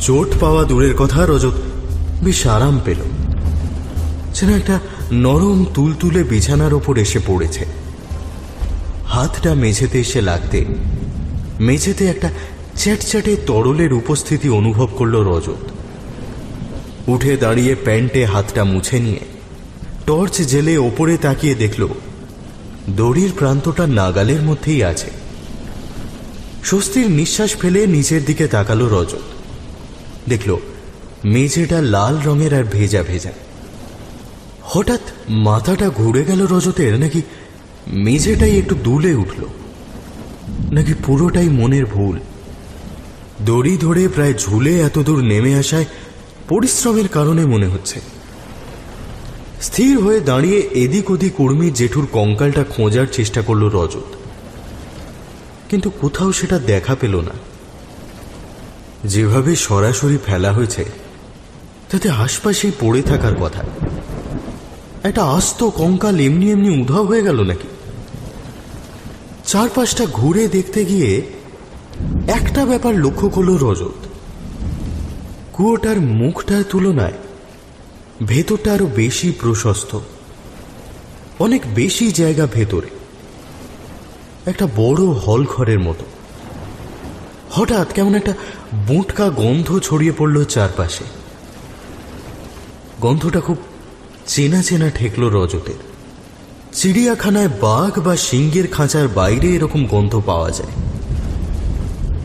চোট পাওয়া দূরের কথা, রজত বেশ আরাম পেল। যেন একটা নরম তুলতুলে বিছানার ওপর এসে পড়েছে। হাতটা মেঝেতে এসে লাগতে মেঝেতে একটা চ্যাটচ্যাটে তরলের উপস্থিতি অনুভব করল রজত। উঠে দাঁড়িয়ে প্যান্টে হাতটা মুছে নিয়ে টর্চ জেলে ওপরে তাকিয়ে দেখল দড়ির প্রান্তটা নাগালের মধ্যেই আছে। স্বস্তির নিঃশ্বাস ফেলে নিচের দিকে তাকালো রজত। দেখল মেঝেটা লাল রঙের আর ভেজা ভেজা। হঠাৎ মাথাটা ঘুরে গেল রজতের, নাকি মেঝেটাই একটু দুলে উঠল, নাকি পুরোটাই মনের ভুল। দড়ি ধরে প্রায় ঝুলে এতদূর নেমে আসায় পরিশ্রমের কারণে মনে হচ্ছে। স্থির হয়ে দাঁড়িয়ে এদিক ওদিক উর্মির জেঠুর কঙ্কালটা খোঁজার চেষ্টা করল রজত, কিন্তু কোথাও সেটা দেখা পেল না। যেভাবে সরাসরি ফেলা হয়েছে তাতে আশপাশেই পড়ে থাকার কথা। একটা আস্ত কঙ্কাল এমনি এমনি উধাও হয়ে গেল নাকি? চারপাশটা ঘুরে দেখতে গিয়ে একটা ব্যাপার লক্ষ্য করল রজত। কুয়োটার মুখটার তুলনায় ভেতরটা আরো বেশি প্রশস্ত, অনেক বেশি জায়গা ভেতরে। একটা বড় হল ঘরের মতো। হঠাৎ কেমন একটা বোঁটকা গন্ধ ছড়িয়ে পড়ল চারপাশে। গন্ধটা খুব চেনা চেনা ঠেকল রজতের। চিড়িয়াখানায় বাঘ বা সিংহের খাঁচার বাইরে এরকম গন্ধ পাওয়া যায়।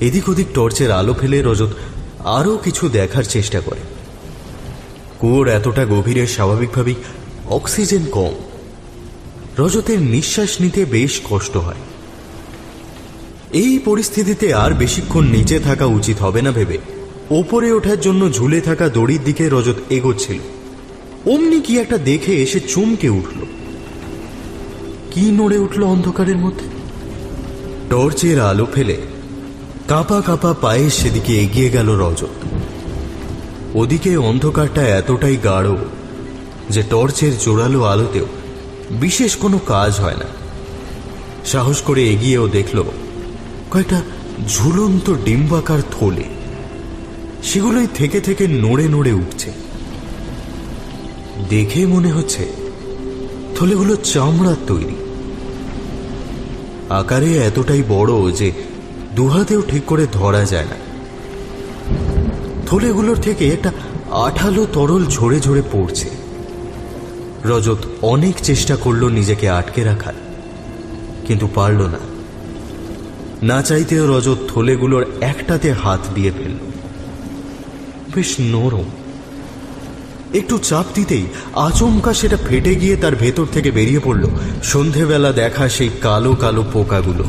এদিক ওদিক টর্চের আলো ফেলে রজত আরও কিছু দেখার চেষ্টা করে। কুয়োর এতটা গভীরে স্বাভাবিকভাবেই অক্সিজেন কম। রজতের নিঃশ্বাস নিতে বেশ কষ্ট হয়। এই পরিস্থিতিতে আর বেশিক্ষণ নিচে থাকা উচিত হবে না ভেবে ওপরে ওঠার জন্য ঝুলে থাকা দড়ির দিকে রজত এগোচ্ছিল। অমনি কি একটা দেখে এসে চমকে উঠল। কি নড়ে উঠল অন্ধকারের মধ্যে? টর্চের আলো ফেলে কাঁপা কাঁপা পায়ে সেদিকে এগিয়ে গেল রজত। ওদিকে অন্ধকারটা এতটাই গাঢ় যে টর্চের জোরালো আলোতেও বিশেষ কোনো কাজ হয় না। সাহস করে এগিয়েও দেখল কয়েকটা ঝুলন্ত ডিম্বাকার থলে। সেগুলোই থেকে থেকে নড়ে নড়ে উঠছে। দেখে মনে হচ্ছে থলেগুলো চামড়ার তৈরি। আকারে এতটাই বড় যে দুহাতেও ঠিক করে ধরা যায় না। থলেগুলোর থেকে একটা আঠালো তরল ঝরে ঝরে পড়ছে। রজত অনেক চেষ্টা করল নিজেকে আটকে রাখার, কিন্তু পারল না। না চাইতেও রজত থলেগুলোর একটাতে হাত দিয়ে ফেলল। বেশ নরম। একটু চাপ দিতেই আচমকা সেটা ফেটে গিয়ে তার ভেতর থেকে বেরিয়ে পড়ল সন্ধেবেলা দেখা সেই কালো কালো পোকাগুলো।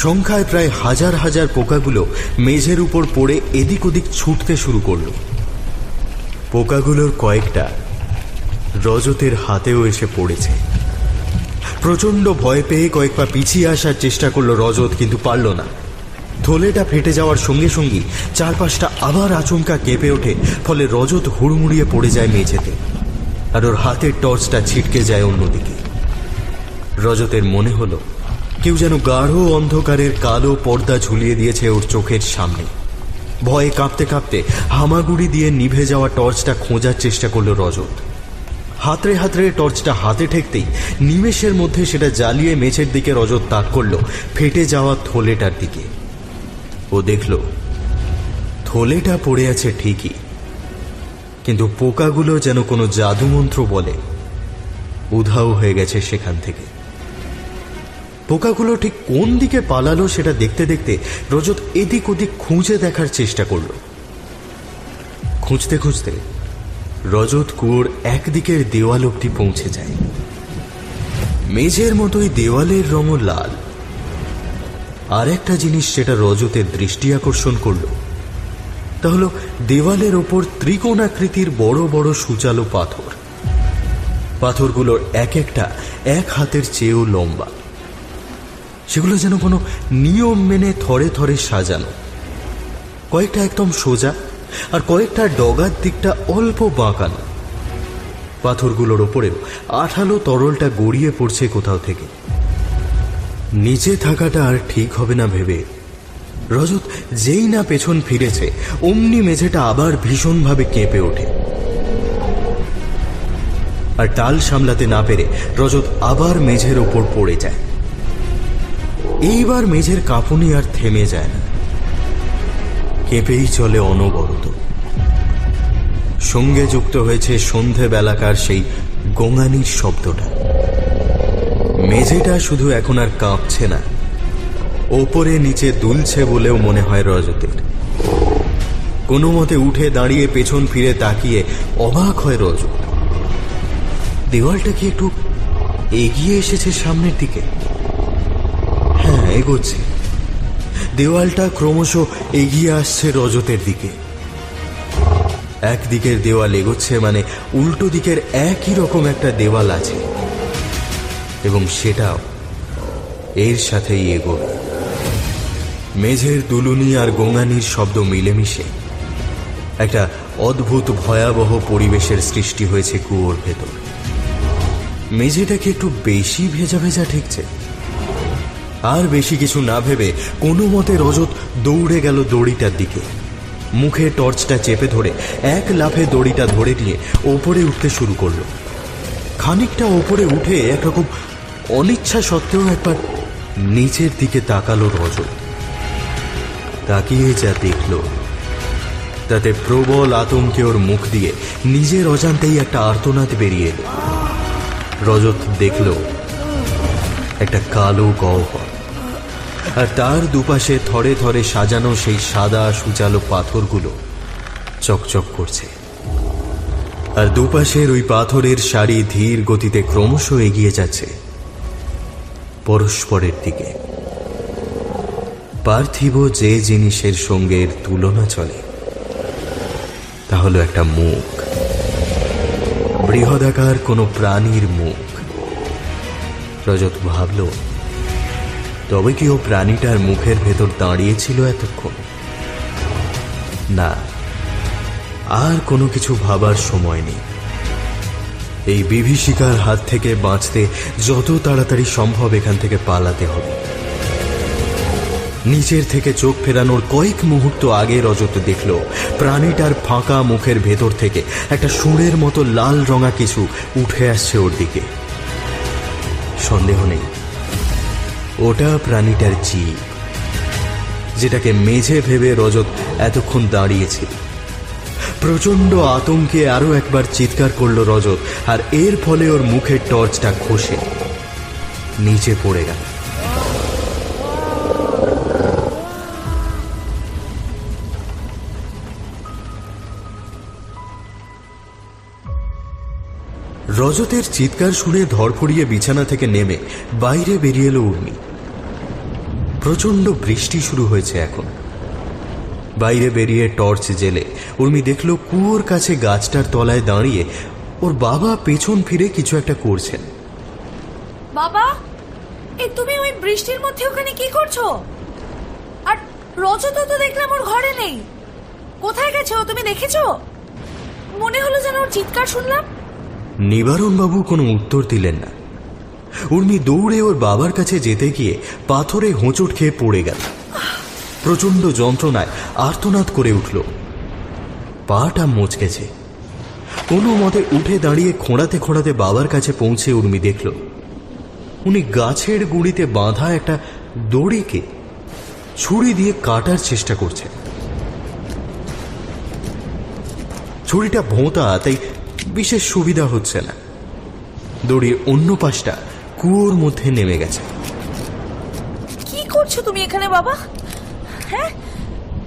সংখ্যায় প্রায় হাজার হাজার পোকাগুলো মেঝের উপর পড়ে এদিক ওদিক ছুটতে শুরু করল। পোকাগুলোর কয়েকটা রজতের হাতেও এসে পড়েছে। প্রচন্ড ভয় পেয়ে কয়েক পা পিছিয়ে আসার চেষ্টা করলো রজত, কিন্তু পারল না। থলেটা ফেটে যাওয়ার সঙ্গে সঙ্গে চারপাশটা আবার আচমকা কেঁপে ওঠে। ফলে রজত হুড়মুড়িয়ে পড়ে যায় মেঝেতে, আর ওর হাতের টর্চটা ছিটকে যায় অন্যদিকে। রজতের মনে হলো কেউ যেন গাঢ় অন্ধকারের কালো পর্দা ঝুলিয়ে দিয়েছে ওর চোখের সামনে। ভয়ে কাঁপতে কাঁপতে হামাগুড়ি দিয়ে নিভে যাওয়া টর্চটা খোঁজার চেষ্টা করলো রজত। হাতড়ে হাতড়ে টর্চটা হাতে ঠেকতেই নিমেষের মধ্যে সেটা জ্বালিয়ে মেঝের দিকে রজত তাক করলো ফেটে যাওয়া থলেটার দিকে। ও দেখল থলেটা পড়ে আছে ঠিকই, কিন্তু পোকাগুলো যেন কোনো জাদুমন্ত্র বলে উধাও হয়ে গেছে সেখান থেকে। পোকাগুলো ঠিক কোন দিকে পালালো সেটা দেখতে দেখতে রজত এদিক ওদিক খুঁজে দেখার চেষ্টা করল। খুঁজতে খুঁজতে রজত কুয়োর একদিকের দেওয়াল অবধি পৌঁছে যায়। মেঝের মতোই দেওয়ালের রঙও লাল। আর একটা জিনিস সেটা রজতের দৃষ্টি আকর্ষণ করল, তা হলো দেওয়ালের ওপর ত্রিকোণাকৃতির বড় বড় সূচালো পাথর। পাথরগুলোর এক একটা এক হাতের চেয়েও লম্বা। সেগুলো যেন কোনো নিয়ম মেনে থরে থরে সাজানো। কয়েকটা একদম সোজা, আর কয়েকটা ডগার দিকটা অল্প বাঁকানো। পাথরগুলোর ওপরেও আঠালো তরলটা গড়িয়ে পড়ছে কোথাও থেকে। নিচে থাকাটা আর ঠিক হবে না ভেবে রজত যেই না পেছন ফিরেছে অমনি মেঝেটা আবার ভীষণভাবে কেঁপে ওঠে। আর টাল সামলাতে না পেরে রজত আবার মেঝের ওপর পড়ে যায়। এইবার মেঝের কাঁপুনি আর থেমে যায় না, কেঁপেই চলে অনবরত। সঙ্গে যুক্ত হয়েছে সন্ধেবেলাকার সেই গোঙানির শব্দটা। মেঝেটা শুধু এখন আর কাঁপছে না, ওপরে নিচে দুলছে বলেও মনে হয় রজতের। কোনো মতে উঠে দাঁড়িয়ে পেছন ফিরে তাকিয়ে অবাক হয় রজত। দেওয়ালটা কি একটু এগিয়ে এসেছে সামনের দিকে? হ্যাঁ, এগোচ্ছে। দেওয়ালটা ক্রমশ এগিয়ে আসছে রজতের দিকে। একদিকের দেওয়াল এগোচ্ছে মানে উল্টো দিকের একই রকম একটা দেওয়াল আছে, এবং সেটাও এর সাথেই এগোবে। মেঝের দুলুনি আর গোঙানির শব্দ মিলেমিশে একটা অদ্ভুত ভয়াবহ পরিবেশের সৃষ্টি হয়েছে কুয়োর ভেতর। মেঝেটাকে একটু বেশি ভেজা ভেজা ঠেকছে। আর বেশি কিছু না ভেবে কোনো মতে রজত দৌড়ে গেল দড়িটার দিকে। মুখে টর্চটা চেপে ধরে এক লাফে দড়িটা ধরে নিয়ে ওপরে উঠতে শুরু করলো। খানিকটা ওপরে উঠে একরকম অনিচ্ছা সত্ত্বেও একবার নিচের দিকে তাকালো রজত। তাকিয়ে যা দেখল তাতে প্রবল আতঙ্কে ওর মুখ দিয়ে নিজের অজান্তেই একটা আর্তনাদ বেরিয়ে এলো। রজত দেখল একটা কালো গহ্বর, আর তার দুপাশে থরে থরে সাজানো সেই সাদা সুচালো পাথরগুলো চকচক করছে। আর দুপাশের ওই পাথরের সারি ধীর গতিতে ক্রমশ এগিয়ে যাচ্ছে পরস্পরের দিকে। পার্থিব যে জিনিসের সঙ্গে এর তুলনা চলে তা হলো একটা মুখ, বৃহদাকার কোনো প্রাণীর মুখ। রজত ভাবল, তবে কি ও প্রাণীটার মুখের ভেতর দাঁড়িয়েছিল এতক্ষণ? না, আর কোনো কিছু ভাবার সময় নেই। এই বিভীষিকার হাত থেকে বাঁচতে যত তাড়াতাড়ি সম্ভব এখান থেকে পালাতে হবে। নিচের থেকে চোখ ফেরানোর কয়েক মুহূর্ত আগে রজত দেখল প্রাণীটার ফাঁকা মুখের ভেতর থেকে একটা সুরের মতো লাল রঙা কিছু উঠে আসছে ওর দিকে। সন্দেহ নেই, ওটা প্রাণীটার জিভ, যেটাকে মেঝে ভেবে রজত এতক্ষণ দাঁড়িয়েছিল। প্রচন্ড আতঙ্কে আরো একবার চিৎকার করল রজত, আর এর ফলে ওর মুখের টর্চটা খসে নিচে পড়ে গেল। রজতের চিৎকার শুনে ধরফড়িয়ে বিছানা থেকে নেমে বাইরে বেরিয়ে এলো উর্মি। প্রচন্ড বৃষ্টি শুরু হয়েছে এখন। বাইরে বেরিয়ে টর্চ জেলে উর্মি দেখল কুয়োর কাছে গাছটার তলায় দাঁড়িয়ে ওর বাবা পেছন ফিরে কিছু একটা করছেন। বাবা, এই তুমি ওই বৃষ্টির মধ্যে ওখানে কি করছো? আর রজত তো দেখলাম ওর ঘরে নেই, কোথায় গেছে ও? তুমি দেখেছো? মনে হলো যেন ওর চিৎকার শুনলাম। নিবারণ বাবু কোনো উত্তর দিলেন না। উর্মি দৌড়ে ওর বাবার কাছে যেতে গিয়ে পাথরে হোঁচট খেয়ে পড়ে গেল। প্রচন্ড যন্ত্রণায় আর্তনাদ করে উঠল, পাটা মচকেছে। কোনো মতে উঠে দাঁড়িয়ে খোঁড়াতে খোঁড়াতে বাবার কাছে পৌঁছে উর্মি দেখল উনি গাছের গুঁড়িতে বাঁধা একটা দড়িকে ছুরি দিয়ে কাটার চেষ্টা করছে। ছুরিটা ভোঁতা, তাই বিশেষ সুবিধা হচ্ছে না। দড়ির অন্য পাশটা কুয়োর মধ্যে নেমে গেছে। কি করছো তুমি এখানে বাবা? হ্যাঁ,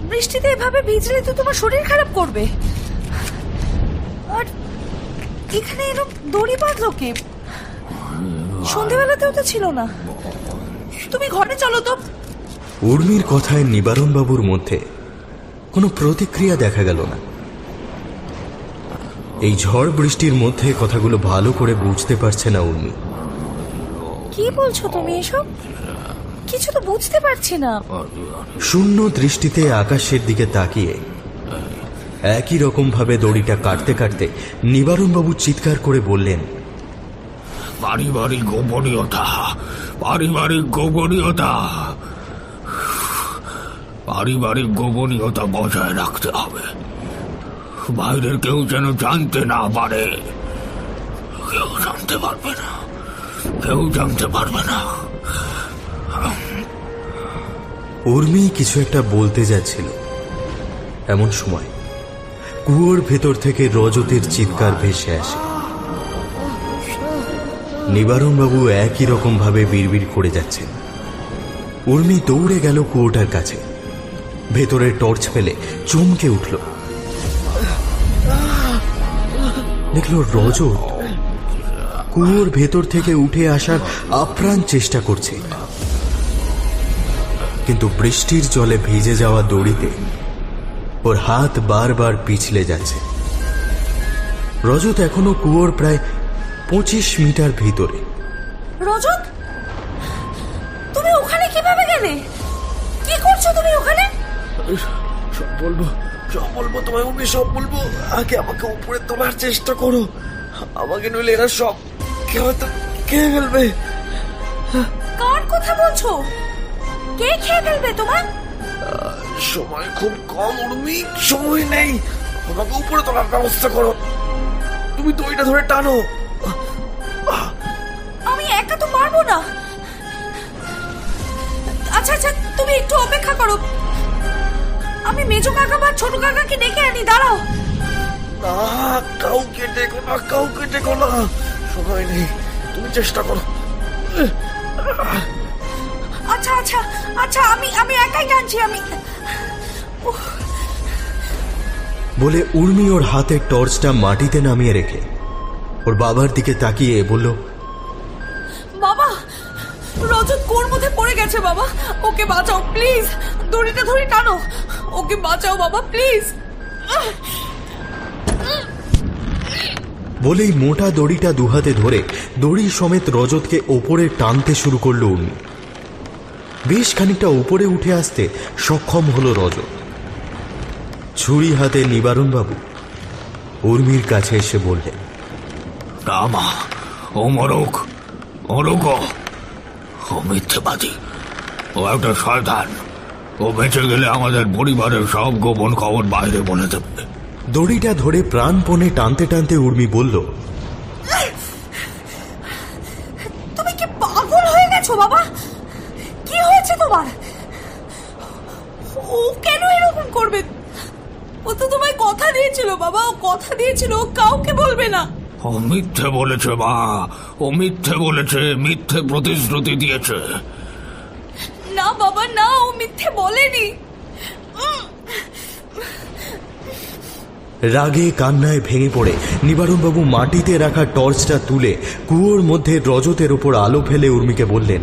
বৃষ্টিতে এভাবে ভিজলে তো তোমার শরীর খারাপ করবে। আর এখানে এরকম দড়ি বাঁধলো কে? সন্ধেবেলাতেও তো ছিল না। তুমি ঘরে চলো তো। উর্মির কথায় নিবারণ বাবুর মধ্যে কোনো প্রতিক্রিয়া দেখা গেল না। এই ঝড় বৃষ্টির মধ্যে কথাগুলো ভালো করে বুঝতে পারছে না উর্মি। কি বলছো তুমি এসব? কিছু তো বুঝতে পারছি না। শূন্য দৃষ্টিতে আকাশের দিকে তাকিয়ে একই রকম ভাবে দড়িটা কাটতে কাটতে নিবারণ বাবু চিৎকার করে বললেন, পারিবারিক গোপনীয়তা, পারিবারিক গোপনীয়তা, পারিবারিক গোপনীয়তা বজায় রাখতে হবে। বাইরের কেউ যেন জানতে না পারে। কেউ জানতে পারবে না, কেউ জানতে পারবে না। উর্মি কিছু একটা বলতে যাচ্ছিল, এমন সময় কুয়োর ভেতর থেকে রজতের চিৎকার ভেসে আসে। নিবারণ বাবু একই রকম ভাবে বিড়বিড় করে যাচ্ছেন। উর্মি দৌড়ে গেল কুয়োটার কাছে। ভেতরের টর্চ ফেলে চমকে উঠল, দেখল রজত কুয়োর ভেতর থেকে উঠে আসার আপ্রাণ চেষ্টা করছে, কিন্তু বৃষ্টির জলে ভিজে যাওয়া দড়িতে ওর হাত বারবার পিছলে যাচ্ছে। রজত এখনো কুয়োর প্রায় 25 মিটার ভিতরে। রজত, তুমি ওখানে কিভাবে গেলে? কি করছো তুমি ওখানে? সব বলবো তোমায় উর্মি, সব বলবো। আগে আমাকে উপরে তোলার চেষ্টা করো, আমাকে নইলে এরা সব খেয়ে ফেলবে। কার কথা বলছো? কে খেয়ে ফেলবে তোমার? সময় খুব কম উর্মি, সময় নেই। আমাকে উপরে তোলার ব্যবস্থা করো। তুমি দড়িটা ধরে টানো। আমি একা তো পারবো না। আচ্ছা তুমি একটু অপেক্ষা করো, আমি মেজো কাকা বা ছোট কাকাকে ডেকে আনি, দাঁড়াও। না, কাউকে ডেকো না, কাউকে ডেকো না, সময় নেই, তুমি চেষ্টা করো। আচ্ছা আচ্ছা আচ্ছা, আমি একাই টানছি, আমি। বলে উর্মি ওর হাতের টর্চটা মাটিতে নামিয়ে রেখে ওর বাবার দিকে তাকিয়ে বলল, বাবা, রজত কোর মধ্যে পড়ে গেছে বাবা, ওকে বাঁচাও প্লিজ, দড়িটা ধরে টানো, ওকে বাঁচাও বাবা প্লিজ। বলেই মোটা দড়িটা দুহাতে ধরে দড়ি সমেত রজতকে ওপরে টানতে শুরু করলো উর্মি। বেশ খানিকটা উপরে উঠে আসতে সক্ষম হলো রজত। ছুরি হাতে নিবারণবাবু উর্মির কাছে এসে বললেন, না মা, ও মরুক, মরুক, ও মিথ্যেবাদী, ও একটা শয়তান, ও বেঁচে গেলে আমাদের পরিবারের সব গোপন খবর বাইরে বলে দেবে। দড়িটা ধরে প্রাণপণে টানতে টানতে উর্মি বলল, তুমি কি পাগল হয়ে গেছো বাবা? কি হয়েছে তোমার? ও কেন এরকম করবে? ও তো তোমায় কথা দিয়েছিল বাবা, ও কথা দিয়েছিল ও কাউকে বলবে না। ও মিথ্যে বলেছে মা, ও মিথ্যে বলেছে, মিথ্যে প্রতিশ্রুতি দিয়েছে। না বাবা না, ও মিথ্যে বলেনি। রাগে কান্নায় ভেঙে পড়ে নিবারণবাবু মাটিতে রাখা টর্চটা তুলে কুয়োর মধ্যে রজতের ওপর আলো ফেলে উর্মিকে বললেন,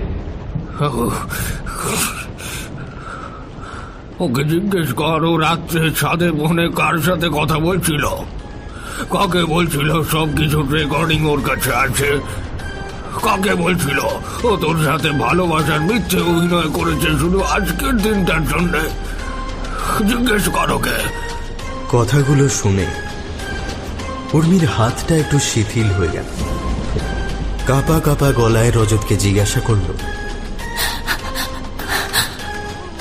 ওকে জিজ্ঞেস কর, ও রাত্রে ছাদে বনে কার সাথে কথা বলছিল, কাকে বলছিল, সবকিছু রেকর্ডিং ওর কাছে আছে। কাকে বলছিল ও তোর সাথে ভালোবাসার মিথ্যে অভিনয় করেছে শুধু আজকের দিনটার জন্য? জিজ্ঞেস কর ওকে। কথাগুলো শুনে উর্মির হাতটা একটু শিথিল হয়ে গেল। কাঁপা কাঁপা গলায় রজতকে জিজ্ঞাসা করল,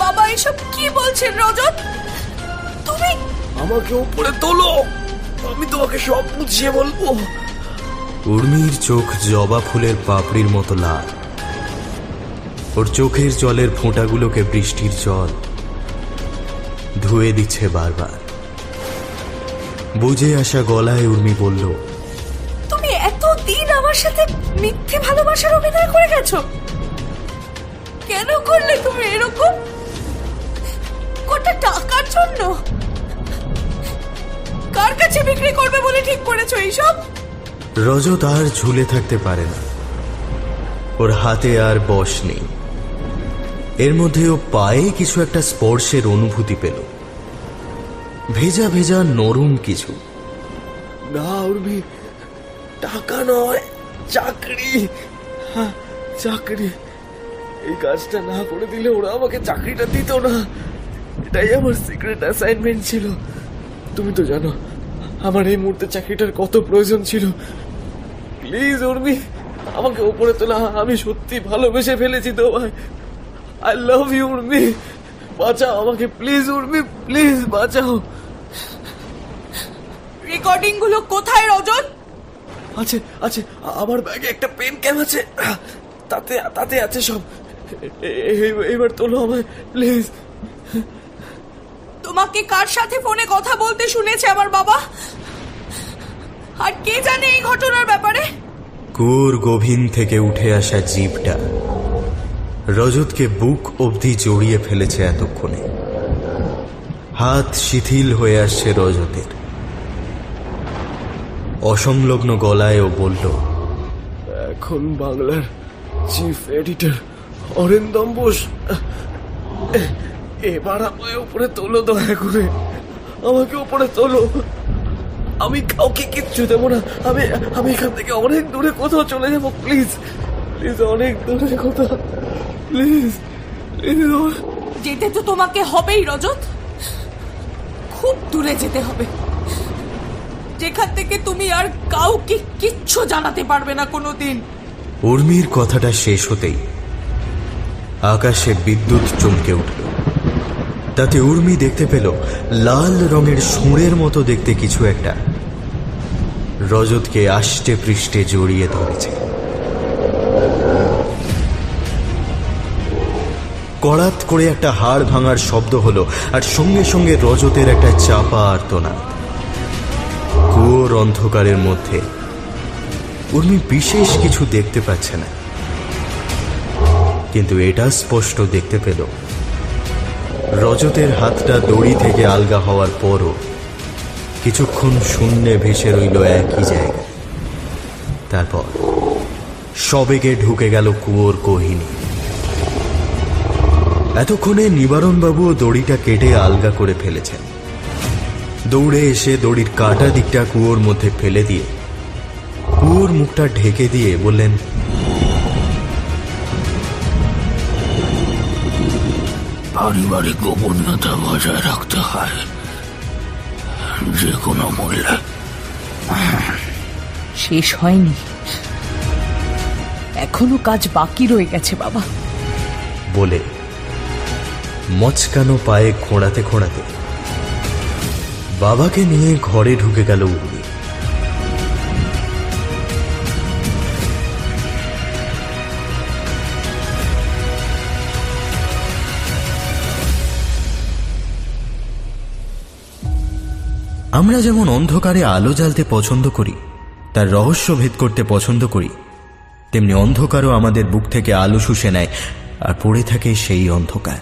বাবা এসব কি বলছেন রজত? তুমি আমাকে উপরে তোলো, আমি তোমাকে সব বুঝিয়ে বলবো। উর্মির চোখ জবা ফুলের পাপড়ির মতো লাল। ওর চোখের জলের ফোঁটাগুলোকে বৃষ্টির জল ধুয়ে দিচ্ছে বারবার। বুঝে আসা গলায় উর্মি বলল, তুমি এতদিন আমার সাথে মিথ্যে ভালোবাসার অভিনয় করে গেছো, কেন করলে তুমি এরকম? কটা টাকার জন্য? কার কাছে বিক্রি করবে বলে ঠিক করেছো এইসব? রজত আর ঝুলে থাকতে পারে না, ওর হাতে আর বশ নেই। এর মধ্যে ও পায়ে কিছু একটা স্পর্শের অনুভূতি পেল, ভেজা ভেজা নরম কিছু। না উর্মি, টাকা নয়, চাকরি। হ্যাঁ, চাকরি। এই কাজটা না করে দিলে ওরা আমাকে চাকরিটা দিত না। এটাই আমার সিক্রেট অ্যাসাইনমেন্ট ছিল। তুমি তো জানো আমার এই মুহূর্তে চাকরিটার কত প্রয়োজন ছিল। প্লিজ উর্মি, আমাকে উপরে তোলা, আমি সত্যি ভালোবেসে ফেলেছি তোমায়। আই লাভ ইউ উর্মি, বাঁচাও আমাকে প্লিজ উর্মি, প্লিজ বাঁচাও। রেকর্ডিং গুলো কোথায় রজত? আছে আছে, আমার ব্যাগে একটা পেন ক্যাম আছে, তাতে তাতে আছে সব। এবার তোলো আমায় প্লিজ। তোমাকে কার সাথে ফোনে কথা বলতে শুনেছে আমার বাবা? আর কে জানে এই ঘটনার ব্যাপারে? কুয়োর গভীর থেকে উঠে আসা জীবটা রজতকে বুক অবধি জড়িয়ে ফেলেছে এতক্ষণে। হাত শিথিল হয়ে আসছে রজতের। অসংলগ্ন গলায় ও বলল, এখন বাংলার চিফ এডিটর অরিন্দম বোস, এবার আমায় উপরে তোলো, দয়া করে আমাকে উপরে তোলো। আমি কাউকে কিচ্ছু দেবো না, আমি এখান থেকে অনেক দূরে কোথাও চলে যাবো। প্লিজ প্লিজ, অনেক দূরে কোথাও, প্লিজ প্লিজ। যেতে তো তোমাকে হবেই রজত, খুব দূরে যেতে হবে, যেখান থেকে তুমি আর কাউকে কিচ্ছু জানাতে পারবে না কোনোদিন। উর্মির কথাটা শেষ হতেই আকাশে বিদ্যুৎ চমকে উঠল। তাতে উর্মি দেখতে পেল লাল রঙের সুঁড়ের মতো দেখতে কিছু একটা রজতকে আষ্টে পৃষ্ঠে জড়িয়ে ধরেছে। কড়াত করে একটা হাড় ভাঙার শব্দ হলো, আর সঙ্গে সঙ্গে রজতের একটা চাপা আর্তনাদ। কুয়োর অন্ধকারের মধ্যে উর্মি বিশেষ কিছু দেখতে পাচ্ছে না, কিন্তু এটা স্পষ্ট দেখতে পেল রজতের হাতটা দড়ি থেকে আলগা হওয়ার পরও কিছুক্ষণ শূন্যে ভেসে রইল একই জায়গায়। তারপর সবেগে ঢুকে গেল কুয়োর কোহিনী। এতক্ষণে নিবারণবাবুও দড়িটা কেটে আলগা করে ফেলেছেন। দৌড়ে এসে দড়ির কাটা দিকটা কুয়োর মধ্যে ফেলে দিয়ে কুয়োর মুখটা ঢেকে দিয়ে বললেন, পারিবারিক গোপনীয়তা বজায় রাখতে হয় যে কোনো মূল্যে। শেষ হয়নি, এখনো কাজ বাকি রয়ে গেছে বাবা। বলে মচকানো পায়ে খোঁড়াতে খোঁড়াতে বাবাকে নিয়ে ঘরে ঢুকে গেল উর্মি। আমরা যেমন অন্ধকারে আলো জ্বালতে পছন্দ করি, তার রহস্য ভেদ করতে পছন্দ করি, তেমনি অন্ধকারও আমাদের বুক থেকে আলো শুষে নেয় আর পড়ে থাকে সেই অন্ধকার।